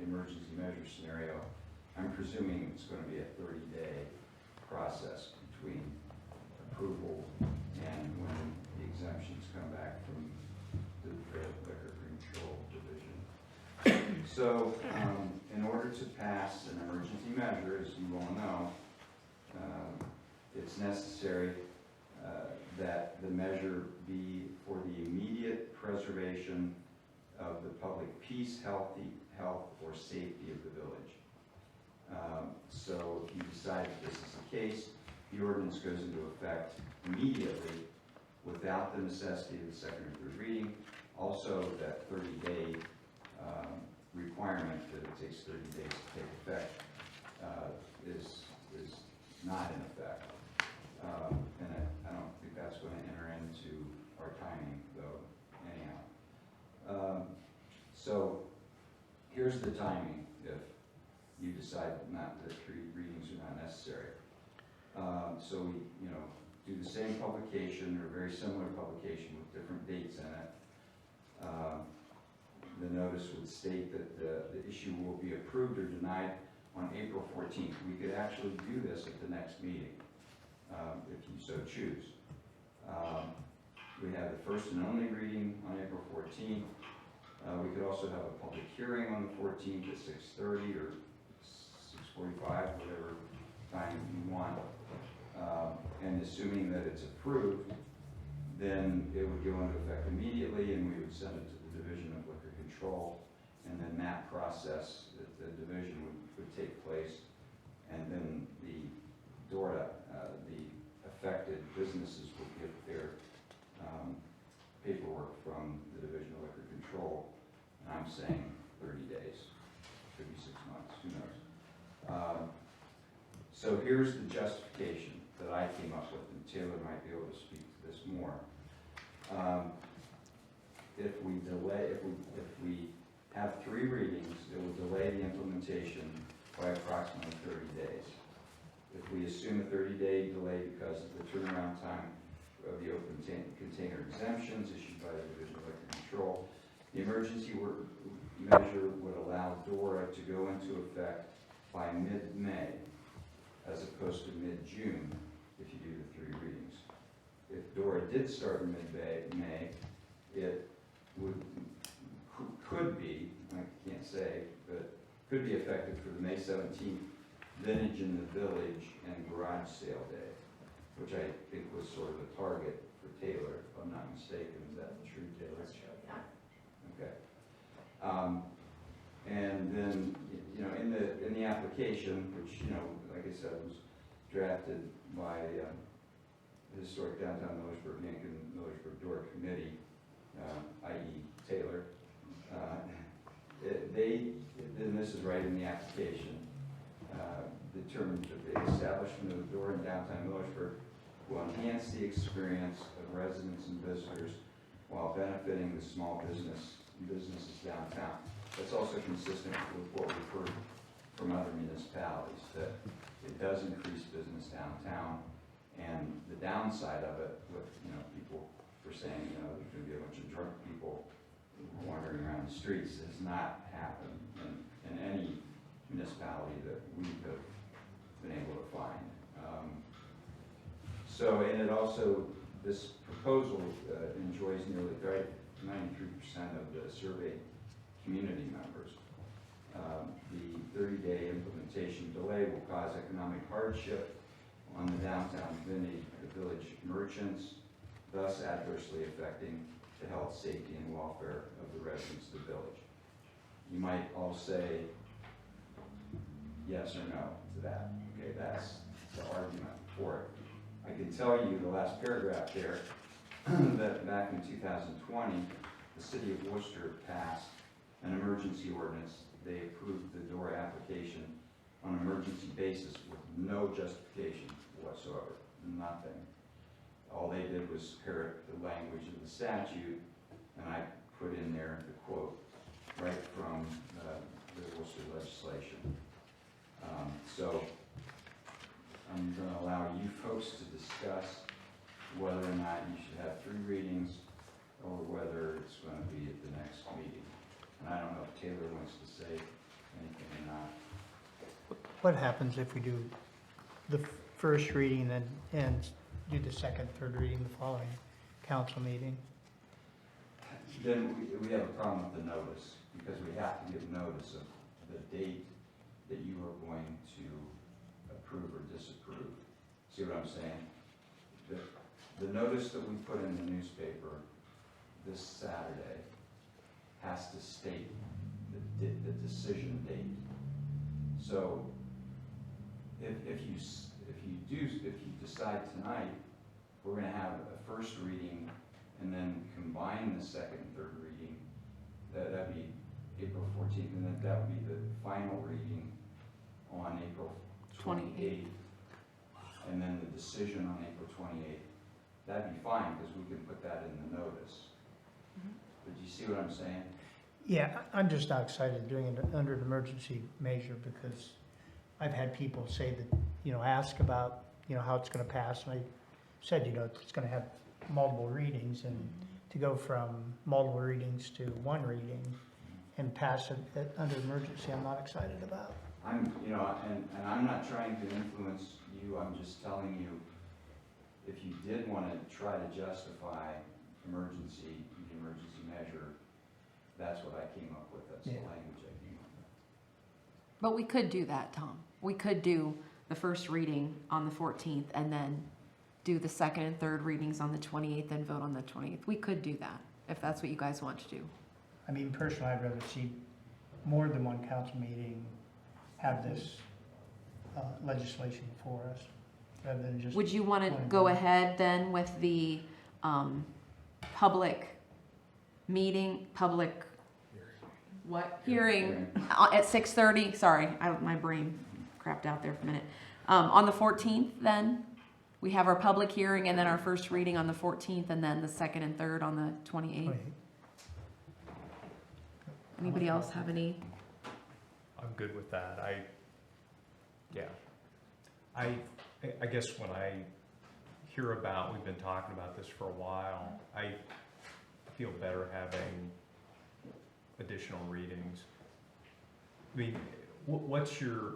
emergency measure scenario, I'm presuming it's going to be a 30-day process between approval and when the exemptions come back from the Liquor Control Division. So, in order to pass an emergency measure, as you all know, it's necessary that the measure be for the immediate preservation of the public peace, health, or safety of the village. So if you decide that this is the case, the ordinance goes into effect immediately without the necessity of the second or third reading. Also, that 30-day requirement that it takes 30 days to take effect is not in effect. And I don't think that's going to enter into our timing, though, anyhow. So here's the timing if you decide not that 3 readings are not necessary. So we, do the same publication or very similar publication with different dates in it. The notice would state that the issue will be approved or denied on April 14th. We could actually do this at the next meeting, if you so choose. We have the first and only reading on April 14th. We could also have a public hearing on the 14th at 6:30 or 6:45, whatever time you want. And assuming that it's approved, then it would go into effect immediately, and we would send it to the Division of Liquor Control, and then that process, the division would take place, and then the DORA, the affected businesses would get their paperwork from the Division of Liquor Control, and I'm saying 30 days, could be 6 months, who knows. So here's the justification that I came up with, and Taylor might be able to speak to this more. If we have 3 readings, it will delay the implementation by approximately 30 days. If we assume a 30-day delay because of the turnaround time of the open container exemptions issued by the Division of Liquor Control, the emergency measure would allow DORA to go into effect by mid-May, as opposed to mid-June if you do the 3 readings. If DORA did start in mid-May, it could be, I can't say, but could be effective for the May 17th Vintage in the Village and Garage Sale Day, which I think was sort of a target for Taylor, if I'm not mistaken. Is that true, Taylor? That's true, yeah. Okay. And then, in the application, which, like I said, was drafted by the Historic Downtown Millersburg Inc. and Millersburg DORA Committee, i.e. Taylor, and this is right in the application, determined that the establishment of the DORA in downtown Millersburg will enhance the experience of residents and visitors while benefiting the small businesses downtown. That's also consistent with what we've heard from other municipalities, that it does increase business downtown, and the downside of it, with people were saying, there's going to be a bunch of drunk people wandering around the streets, has not happened in any municipality that we have been able to find. And it also, this proposal enjoys nearly 93% of the surveyed community members. The 30-day implementation delay will cause economic hardship on the downtown village merchants, thus adversely affecting the health, safety, and welfare of the residents of the village. you might all say yes or no to that. Okay, that's the argument for it. I can tell you the last paragraph there, that back in 2020, the city of Worcester passed an emergency ordinance. They approved the DORA application on an emergency basis with no justification whatsoever, nothing. All they did was parrot the language of the statute, and I put in there the quote right from the Worcester legislation. So I'm going to allow you folks to discuss whether or not you should have 3 readings or whether it's going to be at the next meeting. And I don't know if Taylor wants to say anything or not. What happens if we do the first reading and do the second, third reading the following council meeting? Then we have a problem with the notice, because we have to give notice of the date that you are going to approve or disapprove. See what I'm saying? The notice that we put in the newspaper this Saturday has to state the decision date. So if you decide tonight, we're going to have a first reading and then combine the second and third reading, that'd be April 14th, and then that would be the final reading on April 28th, and then the decision on April 28th. That'd be fine, because we can put that in the notice. But do you see what I'm saying? Yeah, I'm just not excited doing it under an emergency measure, because I've had people say that, ask about, how it's gonna pass, and I said, it's gonna have multiple readings, and to go from multiple readings to 1 reading and pass it under emergency, I'm not excited about. And I'm not trying to influence you, I'm just telling you, if you did want to try to justify the emergency measure, that's what I came up with, that's the language I came up with. But we could do that, Tom. We could do the first reading on the 14th and then do the second and third readings on the 28th and vote on the 28th. We could do that, if that's what you guys want to do. I mean, personally, I'd rather see more than 1 council meeting have this legislation before us, rather than just. Would you want to one go and done. ahead then with the public meeting, hearing at 6:30? Sorry, my brain crapped out there for a minute. On the 14th then, we have our public hearing and then our first reading on the 14th and then the second and third on the 28th. Anybody else have any? I'm good with that. I guess when I hear about, we've been talking about this for a while, I feel better having additional readings. I mean, what's your,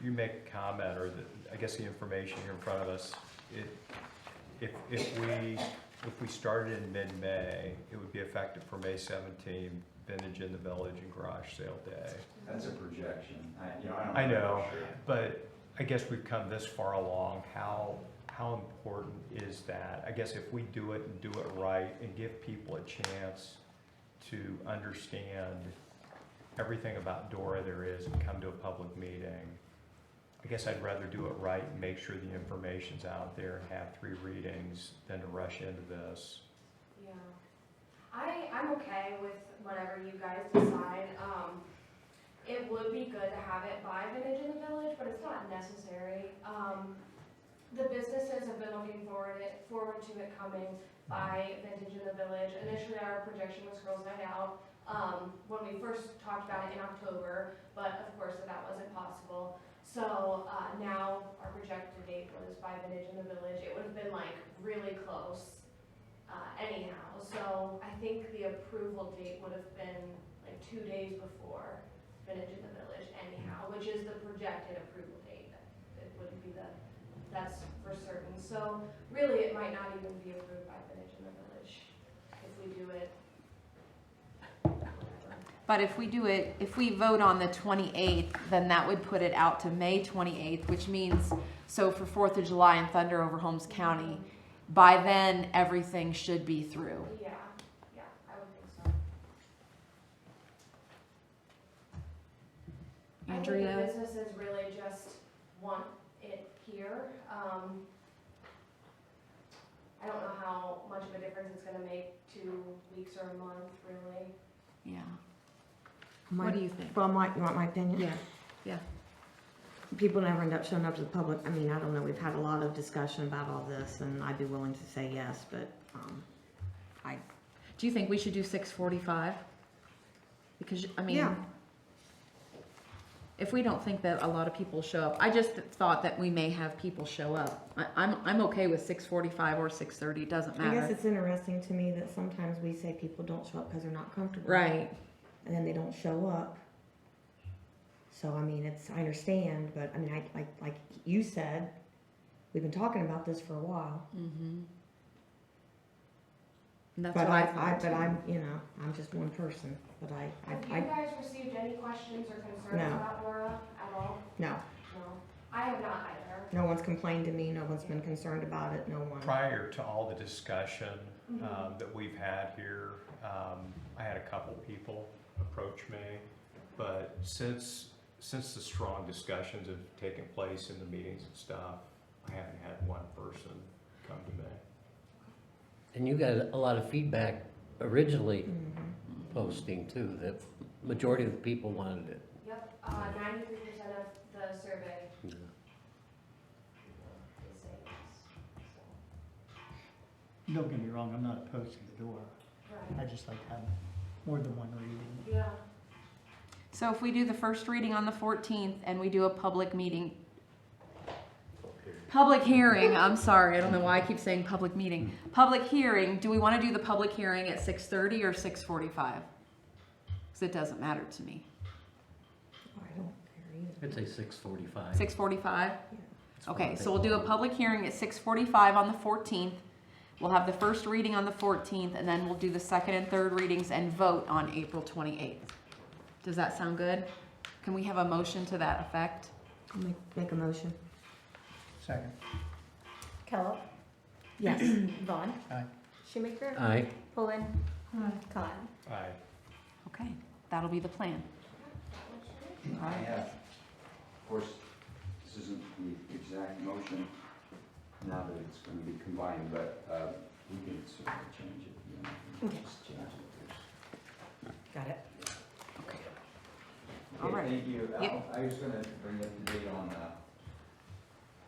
you make a comment, or I guess the information here in front of us, if we started in mid-May, it would be effective for May 17th, Vintage in the Village and garage sale day. That's a projection. I don't I know know, for sure. but I guess we've come this far along. How important is that? I guess if we do it and do it right and give people a chance to understand everything about DORA there is and come to a public meeting, I guess I'd rather do it right and make sure the information's out there and have 3 readings than to rush into this. Yeah, I'm okay with whatever you guys decide. It would be good to have it by Vintage in the Village, but it's not necessary. The businesses have been looking forward to it coming by Vintage in the Village. Initially, our projection was Girls Night Out when we first talked about it in October, but of course that wasn't possible. So now our projected date was by Vintage in the Village. It would have been like really close anyhow. So I think the approval date would have been like 2 days before Vintage in the Village anyhow, which is the projected approval date. It wouldn't be that's for certain. So really it might not even be approved by Vintage in the Village if we do it. But if we vote on the 28th, then that would put it out to May 28th, which means, so for 4th of July and Thunder over Holmes County, by then everything should be through. Yeah, I would think so. I think Andrea? the businesses really just want it here. I don't know how much of a difference it's gonna make 2 weeks or a month, really. Yeah. My- What do you think? Well, you want my opinion? Yeah, yeah. People never end up showing up to the public. I mean, I don't know, we've had a lot of discussion about all this, and I'd be willing to say yes, but, Do you think we should do 6:45? Because, I mean, Yeah. if we don't think that a lot of people show up, I just thought that we may have people show up. I'm okay with 6:45 or 6:30, it doesn't I guess matter. it's interesting to me that sometimes we say people don't show up because they're not comfortable. Right, And then they don't show up. So, I mean, I understand, but, I mean, like you said, we've been talking about this for a while. mm-hmm. And that's But what I thought. but I'm, you know, I'm just one person, but Have you I guys received any questions or concerns No. about Nora at all? no, No. I have not either. no one's complained to me, no one's been concerned about it, no one. Prior to all the discussion Mhm. that we've had here, I had a couple people approach me, but since the strong discussions have taken place in the meetings and stuff, I haven't had one person come to me. And you got a lot of feedback originally Mhm. posting too, that majority of the people wanted it. Yep, 93% of the survey Yeah. is saying yes. Don't get me wrong, I'm not opposed to the door. So, I right, just like to have more than one reading. yeah. So if we do the first reading on the 14th and we do a public meeting, public hearing, I'm sorry, I don't know why I keep saying public meeting. Public hearing, do we want to do the public hearing at 6:30 or 6:45? Because it doesn't matter to me. I don't care either. I'd say 6:45. 6:45? That's what I Okay, think. so we'll do a public hearing at 6:45 on the 14th. We'll have the first reading on the 14th, and then we'll do the second and third readings and vote on April 28th. Does that sound good? Can we have a motion to that effect? I'll make a motion. Second. Kellogg, Yes. Vaughn, Aye. Shoemaker, Aye. Pullen, Cotton. Aye. Okay, that'll be the plan. I have, of course, this isn't the exact motion now that it's going to be combined, but we can certainly change it, you know, we can just change it. Got it. Okay. Okay, All right. thank you. Yeah. I was gonna bring up to date on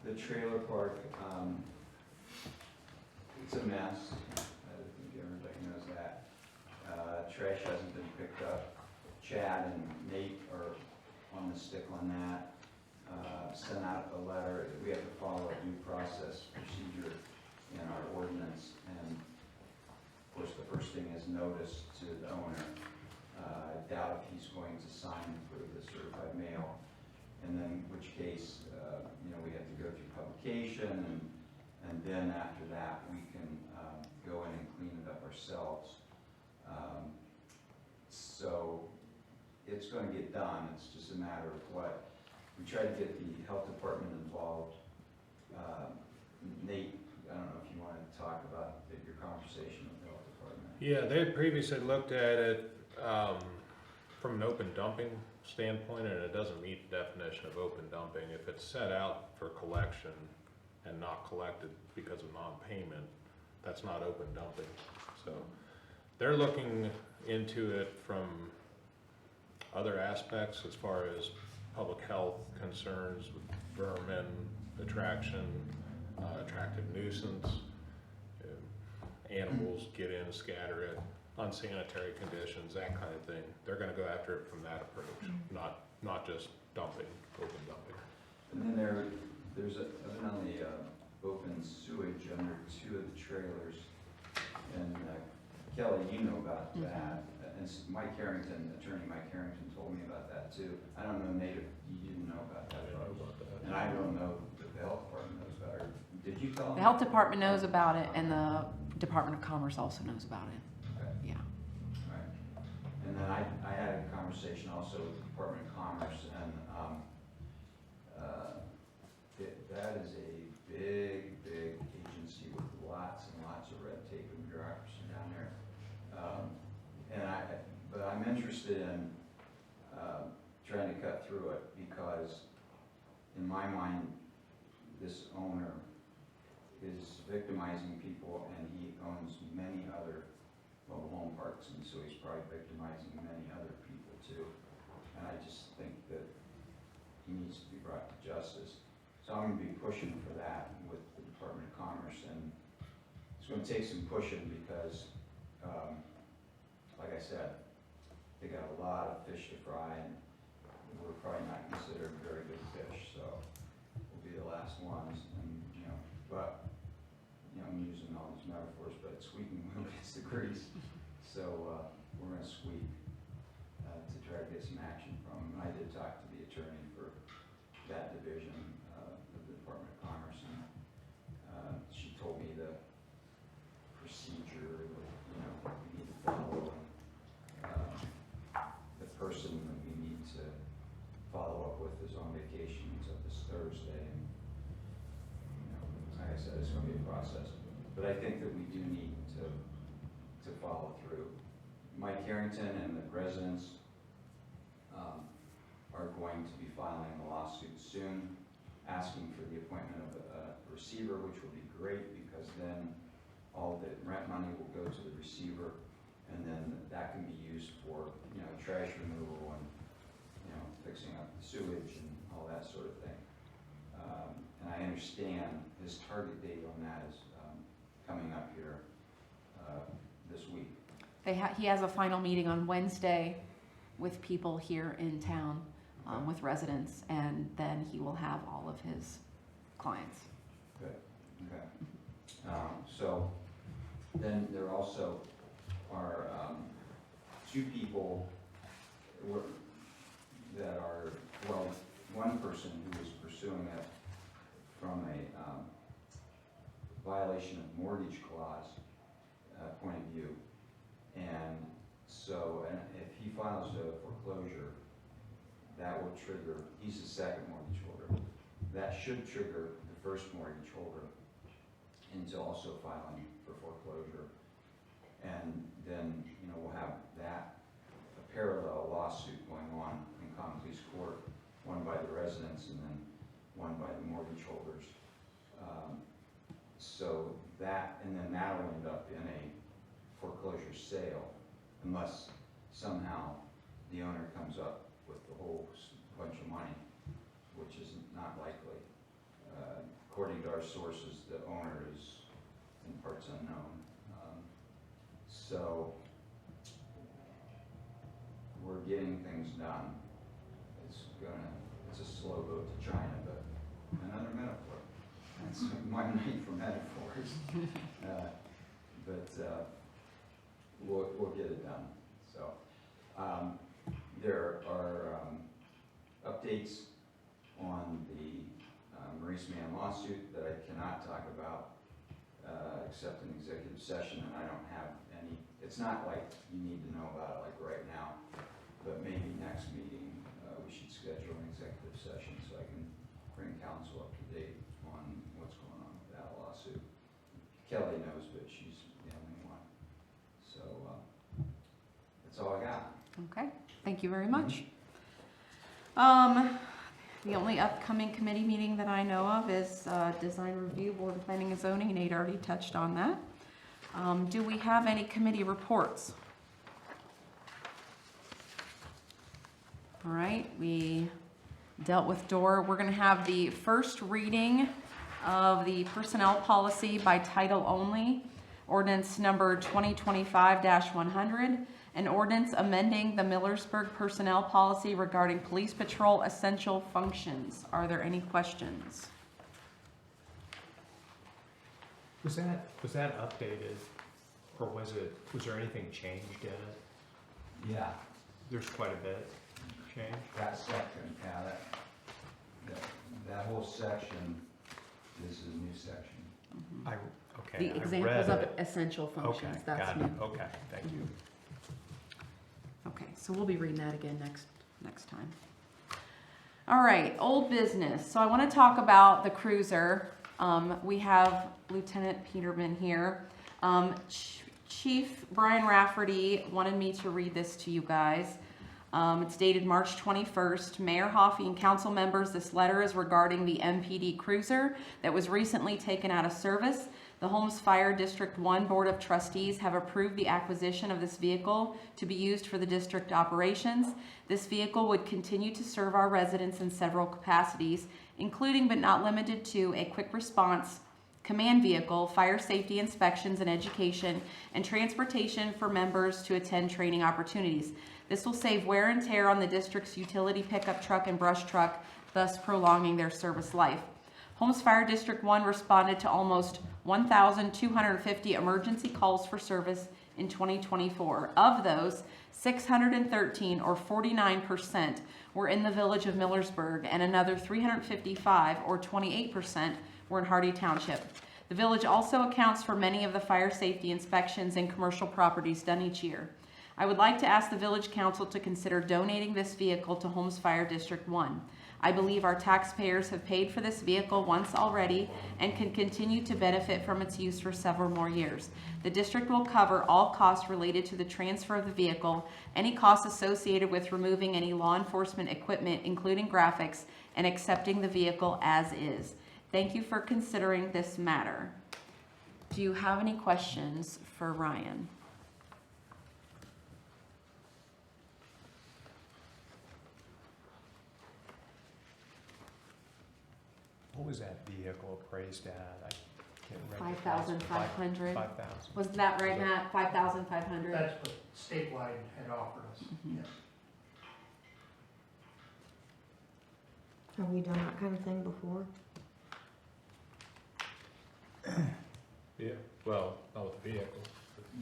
the trailer park. It's a mess. I think everybody knows that. Trash hasn't been picked up. Chad and Nate are on the stick on that. Sent out a letter. We have to follow a due process procedure in our ordinance. And of course, the first thing is notice to the owner. I doubt if he's going to sign for the certified mail, and then in which case, we have to go through publication, and then after that, we can go in and clean it up ourselves. So it's going to get done, it's just a matter of what. We tried to get the health department involved. Nate, I don't know if you want to talk about your conversation with the health department. Yeah, they had previously looked at it from an open dumping standpoint, and it doesn't meet the definition of open dumping. If it's set out for collection and not collected because of non-payment, that's not open dumping. So they're looking into it from other aspects as far as public health concerns, vermin, attraction, attractive nuisance, animals get in, scatter it, unsanitary conditions, that kind of thing. They're gonna go after it from that approach, not just dumping, open dumping. And then there's evidently open sewage under 2 of the trailers. And Kelly, you know about that. And Mike Harrington, attorney Mike Harrington told me about that too. I don't know, Nate, if you didn't know about that. And I don't know if the health department knows about it. Did you tell them? The health department knows about it, and the Department of Commerce also knows about it. Okay. Yeah. Right. And then I had a conversation also with the Department of Commerce, and that is a big agency with lots and lots of red tape and bureaucracy down there. But I'm interested in trying to cut through it. in my mind, this owner is victimizing people, and he owns many other mobile home parks, and so he's probably victimizing many other people too. And I just think that he needs to be brought to justice. So I'm gonna be pushing for that with the Department of Commerce, and it's gonna take some pushing because, like I said, they got a lot of fish to fry, and we're probably not considered very good fish, so we'll be the last ones, and, but, I'm using all these metaphors, but squeaking wheel gets the grease, so, we're gonna squeak, to try to get some action from them. I did talk to the attorney for that division, of the Department of Commerce, and, she told me the procedure that, we need to follow, and, the person that we need to follow up with is on vacation until this Thursday, and, like I said, it's gonna be a process. But I think that we do need to follow through. Mike Harrington and the residents, are going to be filing a lawsuit soon, asking for the appointment of a receiver, which will be great, because then all the rent money will go to the receiver, and then that can be used for, trash removal and, fixing up the sewage and all that sort of thing. And I understand his target date on that is coming up here this week. He has a final meeting on Wednesday with people here in town, with residents, and then he will have all of his clients. Good, okay. So then there also are two people that are, well, one person who is pursuing it from a violation of mortgage clause point of view. And so, and if he files a foreclosure, that will trigger, he's the second mortgage holder. That should trigger the first mortgage holder into also filing for foreclosure. And then, we'll have that, a parallel lawsuit going on in common pleas court, one by the residents and then one by the mortgage holders. So that, and then that'll end up in a foreclosure sale, unless somehow the owner comes up with a whole bunch of money, which is not likely. According to our sources, the owner is in parts unknown. So we're getting things done. It's a slow boat to China, but another metaphor. That's one night for metaphors. We'll get it done. So there are updates on the Maurice Mann lawsuit that I cannot talk about except in executive session, and I don't have any. It's not like you need to know about it like right now, but maybe next meeting we should schedule an executive session so I can bring council up to date on what's going on with that lawsuit. Kelly knows, but she's the only one. So that's all I got. Okay, thank you very much. The only upcoming committee meeting that I know of is Design Review, Board of Planning and Zoning. Nate already touched on that. Do we have any committee reports? All right, we dealt with DOR. We're going to have the first reading of the personnel policy by title only, ordinance number 2025-100, an ordinance amending the Millersburg personnel policy regarding police patrol essential functions. Are there any questions? Was that updated, or was there anything changed in it? Yeah, There's quite a bit changed. that section, that whole section is a new section. Okay. The I examples read of it. essential Okay, functions, that's got new. it. Okay, thank you. Okay, so we'll be reading that again next time. All right, old business. So I want to talk about the cruiser. We have Lieutenant Peterman here. Chief Brian Rafferty wanted me to read this to you guys. It's dated March 21st. Mayor Hoffey and council members, this letter is regarding the MPD Cruiser that was recently taken out of service. The Holmes Fire District 1 Board of Trustees have approved the acquisition of this vehicle to be used for the district operations. This vehicle would continue to serve our residents in several capacities, including but not limited to a quick response command vehicle, fire safety inspections and education, and transportation for members to attend training opportunities. This will save wear and tear on the district's utility pickup truck and brush truck, thus prolonging their service life. Holmes Fire District 1 responded to almost 1,250 emergency calls for service in 2024. Of those, 613 or 49% were in the village of Millersburg, and another 355 or 28% were in Hardy Township. The village also accounts for many of the fire safety inspections in commercial properties done each year. I would like to ask the village council to consider donating this vehicle to Holmes Fire District 1. I believe our taxpayers have paid for this vehicle once already and can continue to benefit from its use for several more years. The district will cover all costs related to the transfer of the vehicle, any costs associated with removing any law enforcement equipment, including graphics, and accepting the vehicle as is. Thank you for considering this matter. Do you have any questions for Ryan? What was that vehicle appraised at? I can't remember. 5,500. 5,000. Was that right, Matt? 5,500? That's what statewide had offered us, Mhm. yes. Have we done that kind of thing before? Yeah, well, not with the vehicle.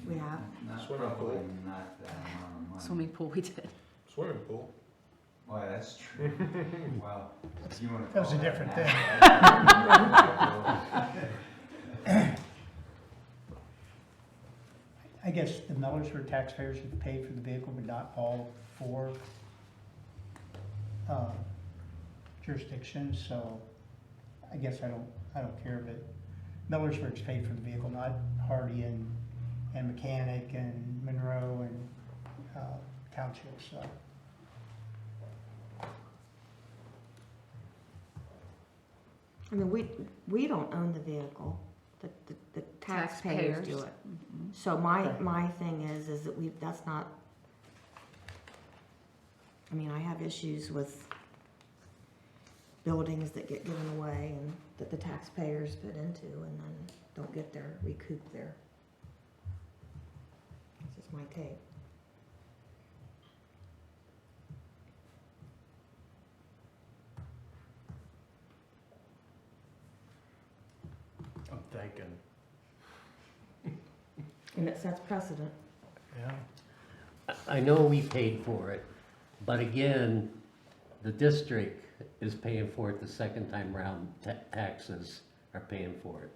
We have. Not Swimming pool. probably not that amount of money. Swimming pool we did. Swimming pool. Well, that's true. Well, if you wanna That was call a different thing. that. I guess the Millersburg taxpayers have paid for the vehicle, but not all four jurisdictions, so I guess I don't care, but Millersburg's paid for the vehicle, not Hardy and Mechanic and Monroe and Township, so. I mean, we don't own the vehicle, the taxpayers do it. Mhm. So my thing is that that's not, I mean, I have issues with buildings that get given away and that the taxpayers put into and then don't get their, recoup their. That's just my take. I'm thinking. And it sets precedent. Yeah. I know we paid for it, but again, the district is paying for it the second time round. Taxes are paying for it.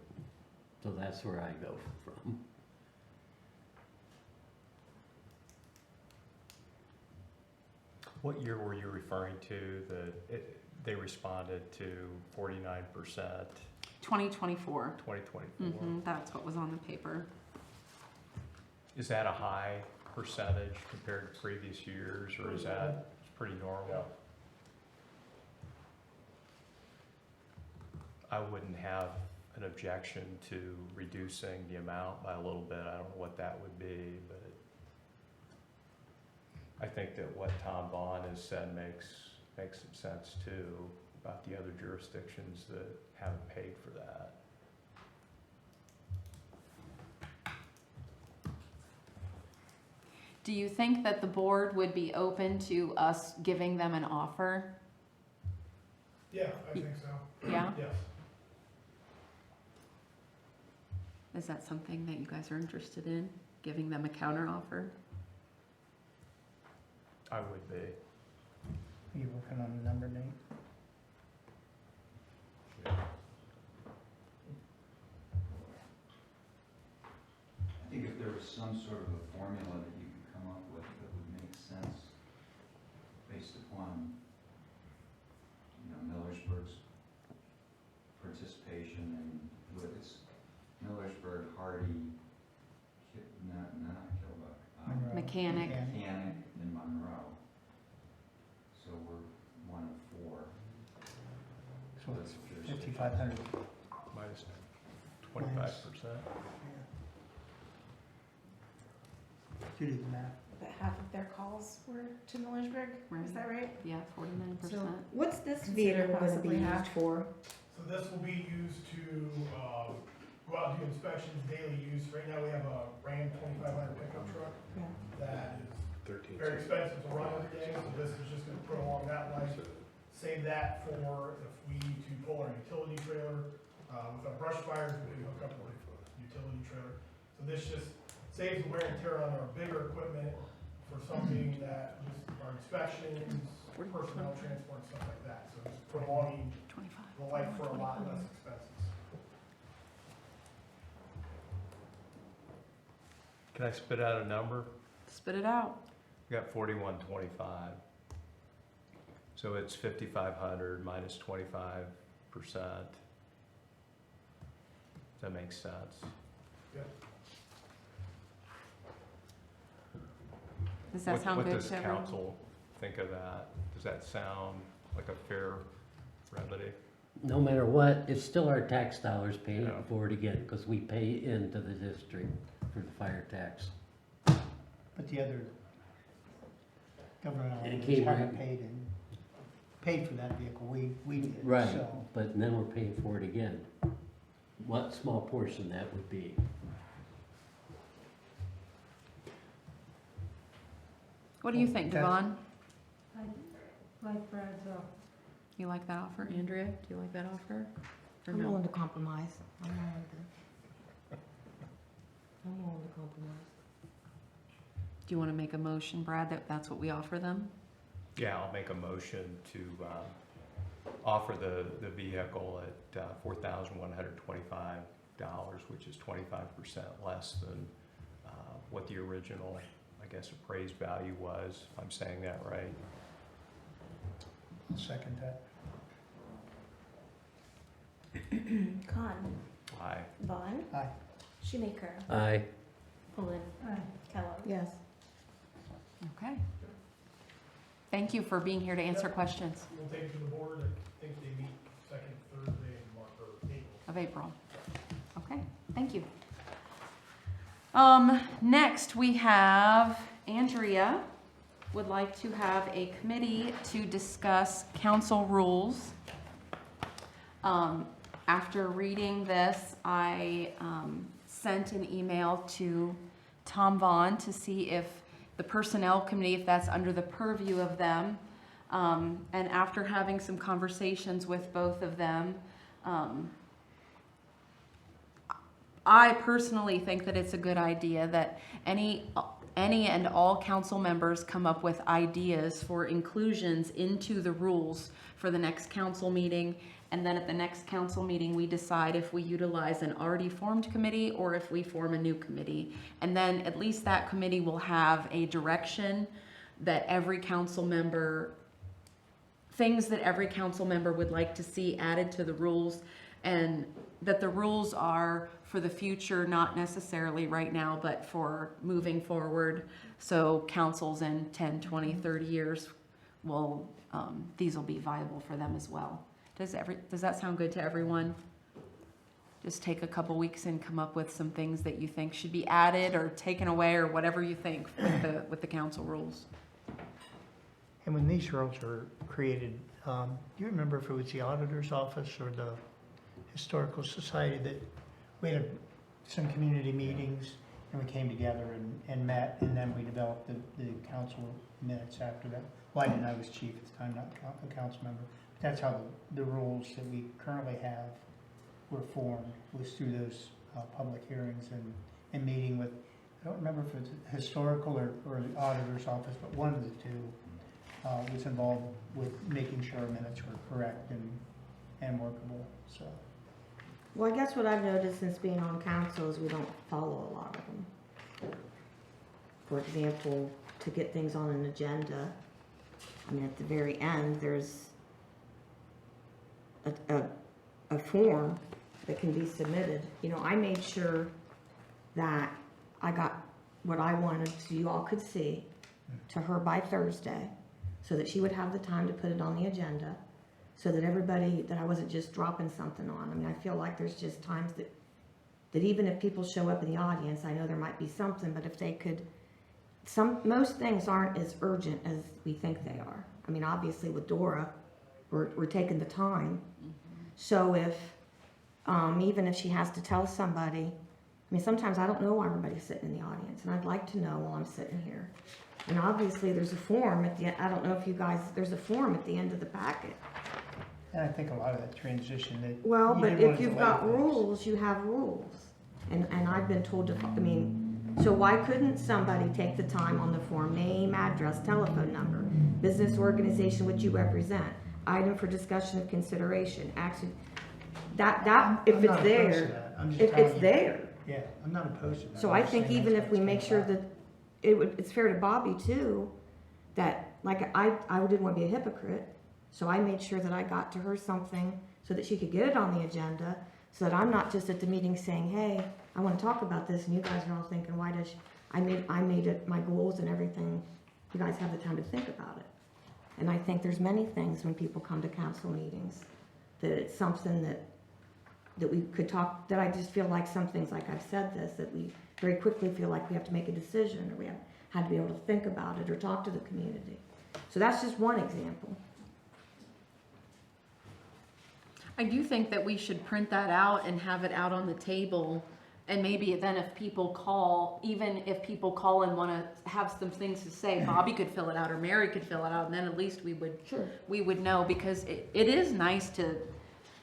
So that's where I go from. What year were you referring to they responded to 49%, 2024. 2024? That's what was on the paper. Is that a high percentage compared to previous years, or is that pretty normal? I wouldn't have an objection to reducing the amount by a little bit. I don't know what that would be, but I think that what Tom Bond has said makes some sense too, about the other jurisdictions that haven't paid for that. Do you think that the board would be open to us giving them an offer? Yeah, I think so. Yeah? Yes. Is that something that you guys are interested in, giving them a counter offer? I would be. Are you working on the number, Nate? I think if there was some sort of a formula that you could come up with that would make sense based upon, Millersburg's participation and what it's Millersburg, Hardy, not Killbuck, Monroe. Mechanic. Mechanic and Monroe. So That's it's what you're saying. 5,500. Minus 25%. You do the math. But half of their calls were to Millersburg, is that right? Yeah, 49%. So what's this Consider vehicle gonna be possibly used half. for? So this will be used to, go out and do inspections, daily use. Right now, we have a Ram 2500 pickup truck Yeah. that is 13. very expensive to run every day, so this is just gonna prolong that life. Save that for if we need to pull our utility trailer, with our brush fires, we can hook up with a utility trailer. So this just saves the wear and tear on our bigger equipment for something that just our inspections, personnel transport, and stuff like that. So it's prolonging 25. the life for a lot less expenses. Can I spit out a number? Spit it out. We got 4125. So it's 5,500 minus 25%. That makes sense. Does that sound good What does to everyone? council think of that? Does that sound like a fair remedy? No matter what, it's still our tax dollars paying Yeah. for it again, because we pay into the district for the fire tax. But the other government It entities came haven't right- paid for that vehicle, we did, Right, so. but then we're paying for it again. What small portion that would be? What do you think, That's- Devon? Like Brad's, You like that offer? Andrea, do you like that offer? Or I'm no? willing to compromise. I'm willing to compromise. Do you want to make a motion, Brad, that that's what we offer them? Yeah, I'll make a motion to offer the vehicle at $4,125, which is 25% less than what the original, I guess, appraised value was. If I'm saying that right. Second that. Khan, Aye. Vaughn, Aye. Shoemaker, Aye. Pullen, Kellogg. Yes. Okay. Thank you for being here to answer questions We'll take it to the board. I think they meet second Thursday in March or April. of April. Okay, thank you. Next we have Andrea would like to have a committee to discuss council rules. After reading this, I sent an email to Tom Vaughn to see if the personnel committee, if that's under the purview of them. And after having some conversations with both of them, I personally think that it's a good idea that any and all council members come up with ideas for inclusions into the rules for the next council meeting. And then at the next council meeting, we decide if we utilize an already formed committee or if we form a new committee. And then at least that committee will have a direction that every council member, things that every council member would like to see added to the rules, and that the rules are for the future, not necessarily right now, but for moving forward. So councils in 10, 20, 30 years will, these will be viable for them as well. Does that sound good to everyone? Just take a couple weeks and come up with some things that you think should be added or taken away, or whatever you think with the council rules. And when these rules are created, do you remember if it was the auditor's office or the historical society that we had some community meetings and we came together and met, and then we developed the council minutes after that? Well, I didn't, I was chief at the time, not a council member. That's how the rules that we currently have were formed, was through those public hearings and meeting with, I don't remember if it's historical or the auditor's office, but one of the two was involved with making sure our minutes were correct and workable, so. Well, I guess what I've noticed since being on council is we don't follow a lot of them. For example, to get things on an agenda, I mean, at the very end, there's a form that can be submitted. You know, I made sure that I got what I wanted so you all could see to her by Thursday, so that she would have the time to put it on the agenda, so that everybody, that I wasn't just dropping something on. I mean, I feel like there's just times that even if people show up in the audience, I know there might be something, but if they could, most things aren't as urgent as we think they are. I mean, obviously with Dora, we're taking the time. So if, even if she has to tell somebody, I mean, sometimes I don't know why everybody's sitting in the audience, and I'd like to know while I'm sitting here. And obviously there's a form at the end, I don't know if you guys, there's a form at the end of the packet. And I think a lot of that transition that. Well, you but didn't want if to you've delay got things. rules, you have rules. And I've been told to, I mean, so why couldn't somebody take the time on the form, name, address, telephone number, business organization which you represent, item for discussion of consideration, action, if I'm not it's opposed to there, that. I'm just if telling it's you. there. Yeah, I'm not opposed to that. So I'm I just think saying even that's if we what's make been sure done. that it's fair to Bobby too, that, like, I didn't want to be a hypocrite, so I made sure that I got to her something so that she could get it on the agenda, so that I'm not just at the meeting saying, hey, I want to talk about this, and you guys are all thinking, why does I made it my goals and everything. You guys have the time to think about it. And I think there's many things when people come to council meetings that it's something that we could talk, that I just feel like some things, like I've said this, that we very quickly feel like we have to make a decision, or we have had to be able to think about it or talk to the community. So that's just one example. I do think that we should print that out and have it out on the table. And maybe then if people call, even if people call and want to have some things to say, Bobby could fill it out or Mary could fill it out, and then at least we would know, because it is nice to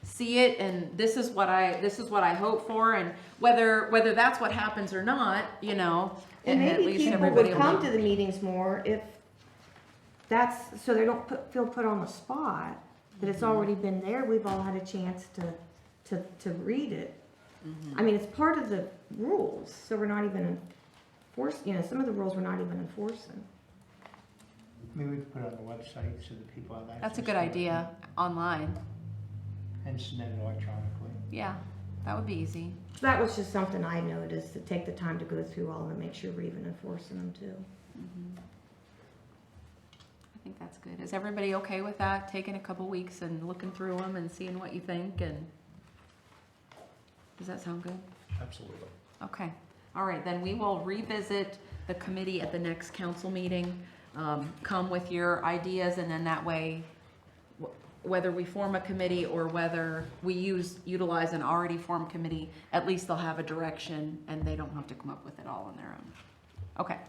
see it, and this is what I hope for, and whether that's what happens or not, you know, And at maybe least people everybody would will come know. to the meetings more if that's, so they don't feel put on the spot, that it's already been there, we've all had a chance to read it. I mean, it's part of the rules, so we're not even some of the rules we're not even enforcing. Maybe we could put it on the website so that people have access. That's a good to it idea, online. And submit it electronically. Yeah, that would be easy. So that was just something I noticed, to take the time to go through all of them and make sure we're even enforcing them too. I think that's good. Is everybody okay with that? Taking a couple weeks and looking through them and seeing what you think, and does that sound good? Absolutely. Okay. All right, then we will revisit the committee at the next council meeting. Come with your ideas, and then that way, whether we form a committee or whether we utilize an already formed committee, at least they'll have a direction and they don't have to come up with it all on their own. Okay.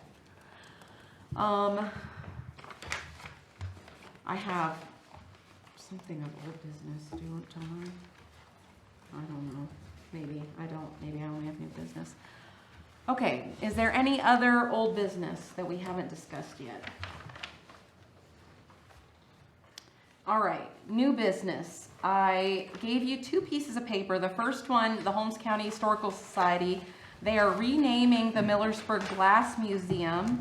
I have something of old business. Do you want to tell me? I don't know. Maybe I don't. Maybe I only have new business. Okay. Is there any other old business that we haven't discussed yet? All right. New business. I gave you two pieces of paper. The first one, the Holmes County Historical Society. They are renaming the Millersburg Glass Museum.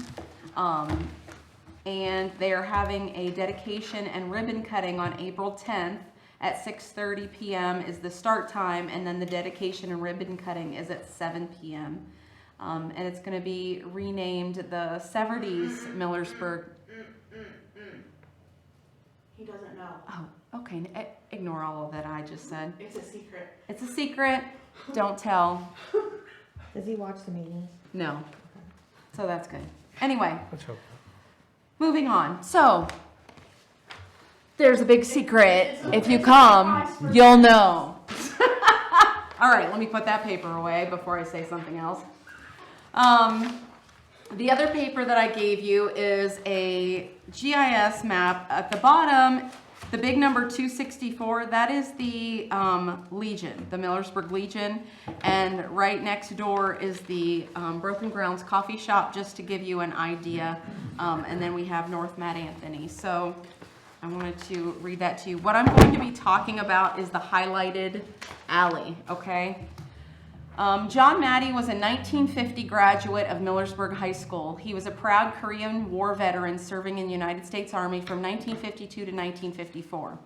And they are having a dedication and ribbon cutting on April 10th at 6:30 p.m. is the start time, and then the dedication and ribbon cutting is at 7 p.m. And it's going to be renamed the Severdes Millersburg. He doesn't know. Oh, okay. Ignore all of that I just said. It's a secret. It's a secret. Don't tell. Does he watch the meetings? No. So that's good. Anyway. Let's hope. Moving on. So, there's a big secret. If you come, you'll know. All right, let me put that paper away before I say something else. The other paper that I gave you is a GIS map. At the bottom, the big number 264, that is the Legion, the Millersburg Legion. And right next door is the Broken Grounds Coffee Shop, just to give you an idea. And then we have North Mad Anthony. So I wanted to read that to you. What I'm going to be talking about is the highlighted alley, okay? John Maddie was a 1950 graduate of Millersburg High School. He was a proud Korean War veteran serving in the United States Army from 1952 to 1954.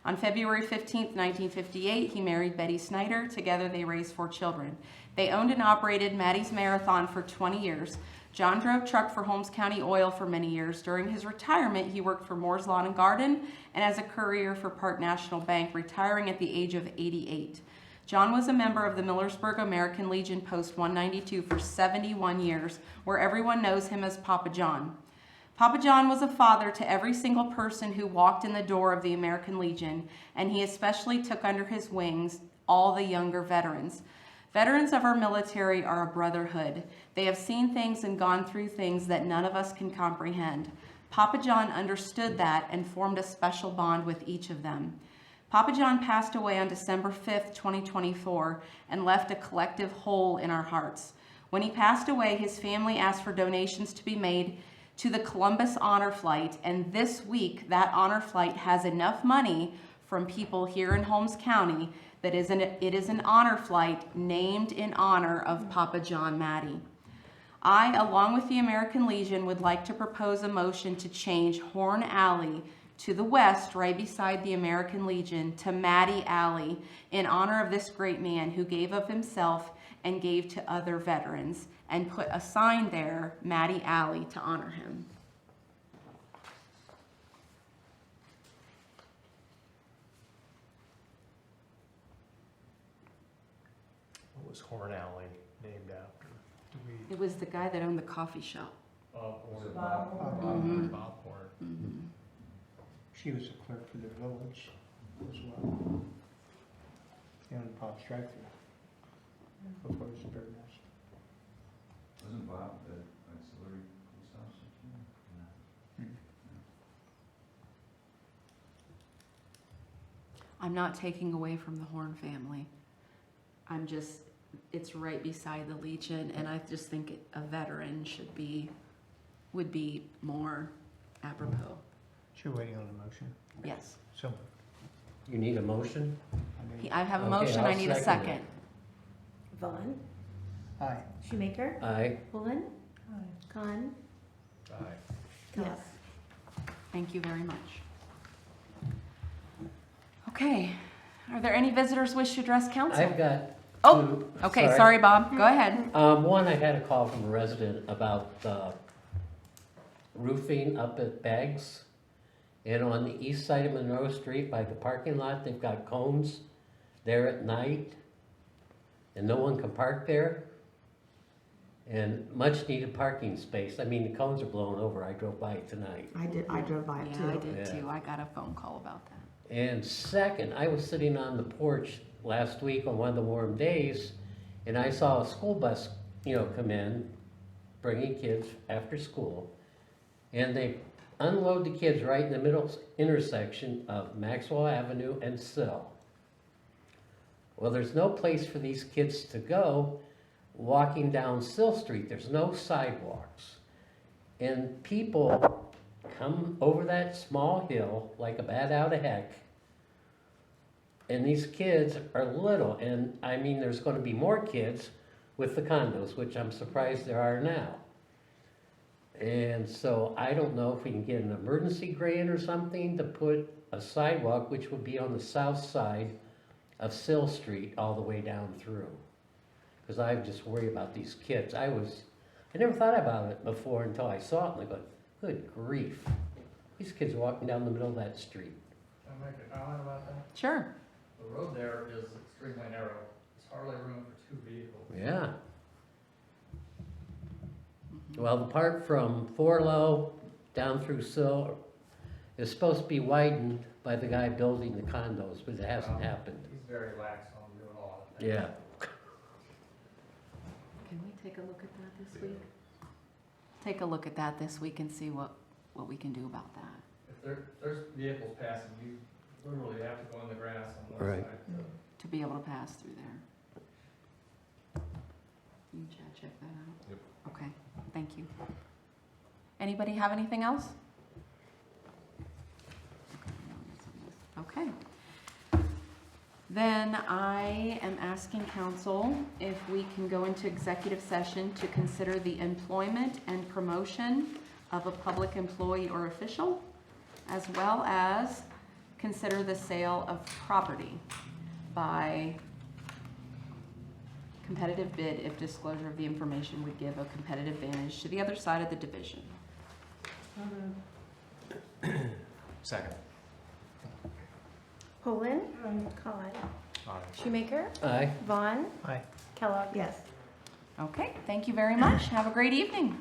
On February 15, 1958, he married Betty Snyder. Together, they raised 4 children. They owned and operated Maddie's Marathon for 20 years. John drove truck for Holmes County Oil for many years. During his retirement, he worked for Moore's Lawn and Garden and as a courier for Park National Bank, retiring at the age of 88. John was a member of the Millersburg American Legion Post 192 for 71 years, where everyone knows him as Papa John. Papa John was a father to every single person who walked in the door of the American Legion, and he especially took under his wings all the younger veterans. Veterans of our military are a brotherhood. They have seen things and gone through things that none of us can comprehend. Papa John understood that and formed a special bond with each of them. Papa John passed away on December 5th, 2024, and left a collective hole in our hearts. When he passed away, his family asked for donations to be made to the Columbus Honor Flight, and this week that honor flight has enough money from people here in Holmes County that it is an honor flight named in honor of Papa John Maddie. I, along with the American Legion, would like to propose a motion to change Horn Alley to the west, right beside the American Legion, to Maddie Alley in honor of this great man who gave of himself and gave to other veterans, and put a sign there, Maddie Alley, to honor him. What was Horn Alley named after? Do we? It was the guy that owned the coffee shop. Was it Bob Bob? Horn? Bob Horn. Mm-hmm. She was a clerk for the village as well. And Pop's drive-through before it was a bird nest. Wasn't Bob the auxiliary police officer too? I'm not taking away from the Horn family. I'm just, it's right beside the Legion, and I just think a veteran would be more apropos. You're waiting on a motion. Yes. So, You need a motion? I have a Okay, motion, I'll I need a second second. it. Vaughn, aye. Shoemaker, Aye. Pullen, Khan, Aye. yes. Thank you very much. Okay, are there any visitors wish to address council? I've got Oh, two. okay, sorry, Bob, go ahead. One, I had a call from a resident about roofing up at Baggs. And on the east side of Monroe Street by the parking lot, they've got cones there at night. And no one can park there. And much needed parking space. I mean, the cones are blowing over. I drove by it tonight. I drove by it too. Yeah, I did Yeah. too, I got a phone call about that. And second, I was sitting on the porch last week on one of the warm days, and I saw a school bus, come in, bringing kids after school. And they unload the kids right in the middle intersection of Maxwell Avenue and Sill. Well, there's no place for these kids to go walking down Sill Street. There's no sidewalks. And people come over that small hill like a bat out of heck. And these kids are little. And I mean, there's going to be more kids with the condos, which I'm surprised there are now. And so I don't know if we can get an emergency grant or something to put a sidewalk, which would be on the south side of Sill Street all the way down through. Because I just worry about these kids. I never thought about it before until I saw it, and I go, good grief. These kids are walking down the middle of that street. Can I make a comment about that? Sure. The road there is extremely narrow. There's hardly room for 2 vehicles. Yeah. Well, the part from Forlow down through Sill is supposed to be widened by the guy building the condos, but it hasn't happened. He's very lax on doing all of that. Yeah. Can we take a look at that this week? Take a look at that this week and see what we can do about that. If there's vehicles passing, you literally have to go in the grass on one Right. side. To be able to pass through there. You and Chad check that out? Yep. Okay, thank you. Anybody have anything else? Okay. Then I am asking council if we can go into executive session to consider the employment and promotion of a public employee or official, as well as consider the sale of property by competitive bid if disclosure of the information would give a competitive advantage to the other side of the division. Second. Poland. Con. Aye. Shoemaker. Aye. Vaughn. Aye. Kellogg. Yes. Okay, thank you very much. Have a great evening.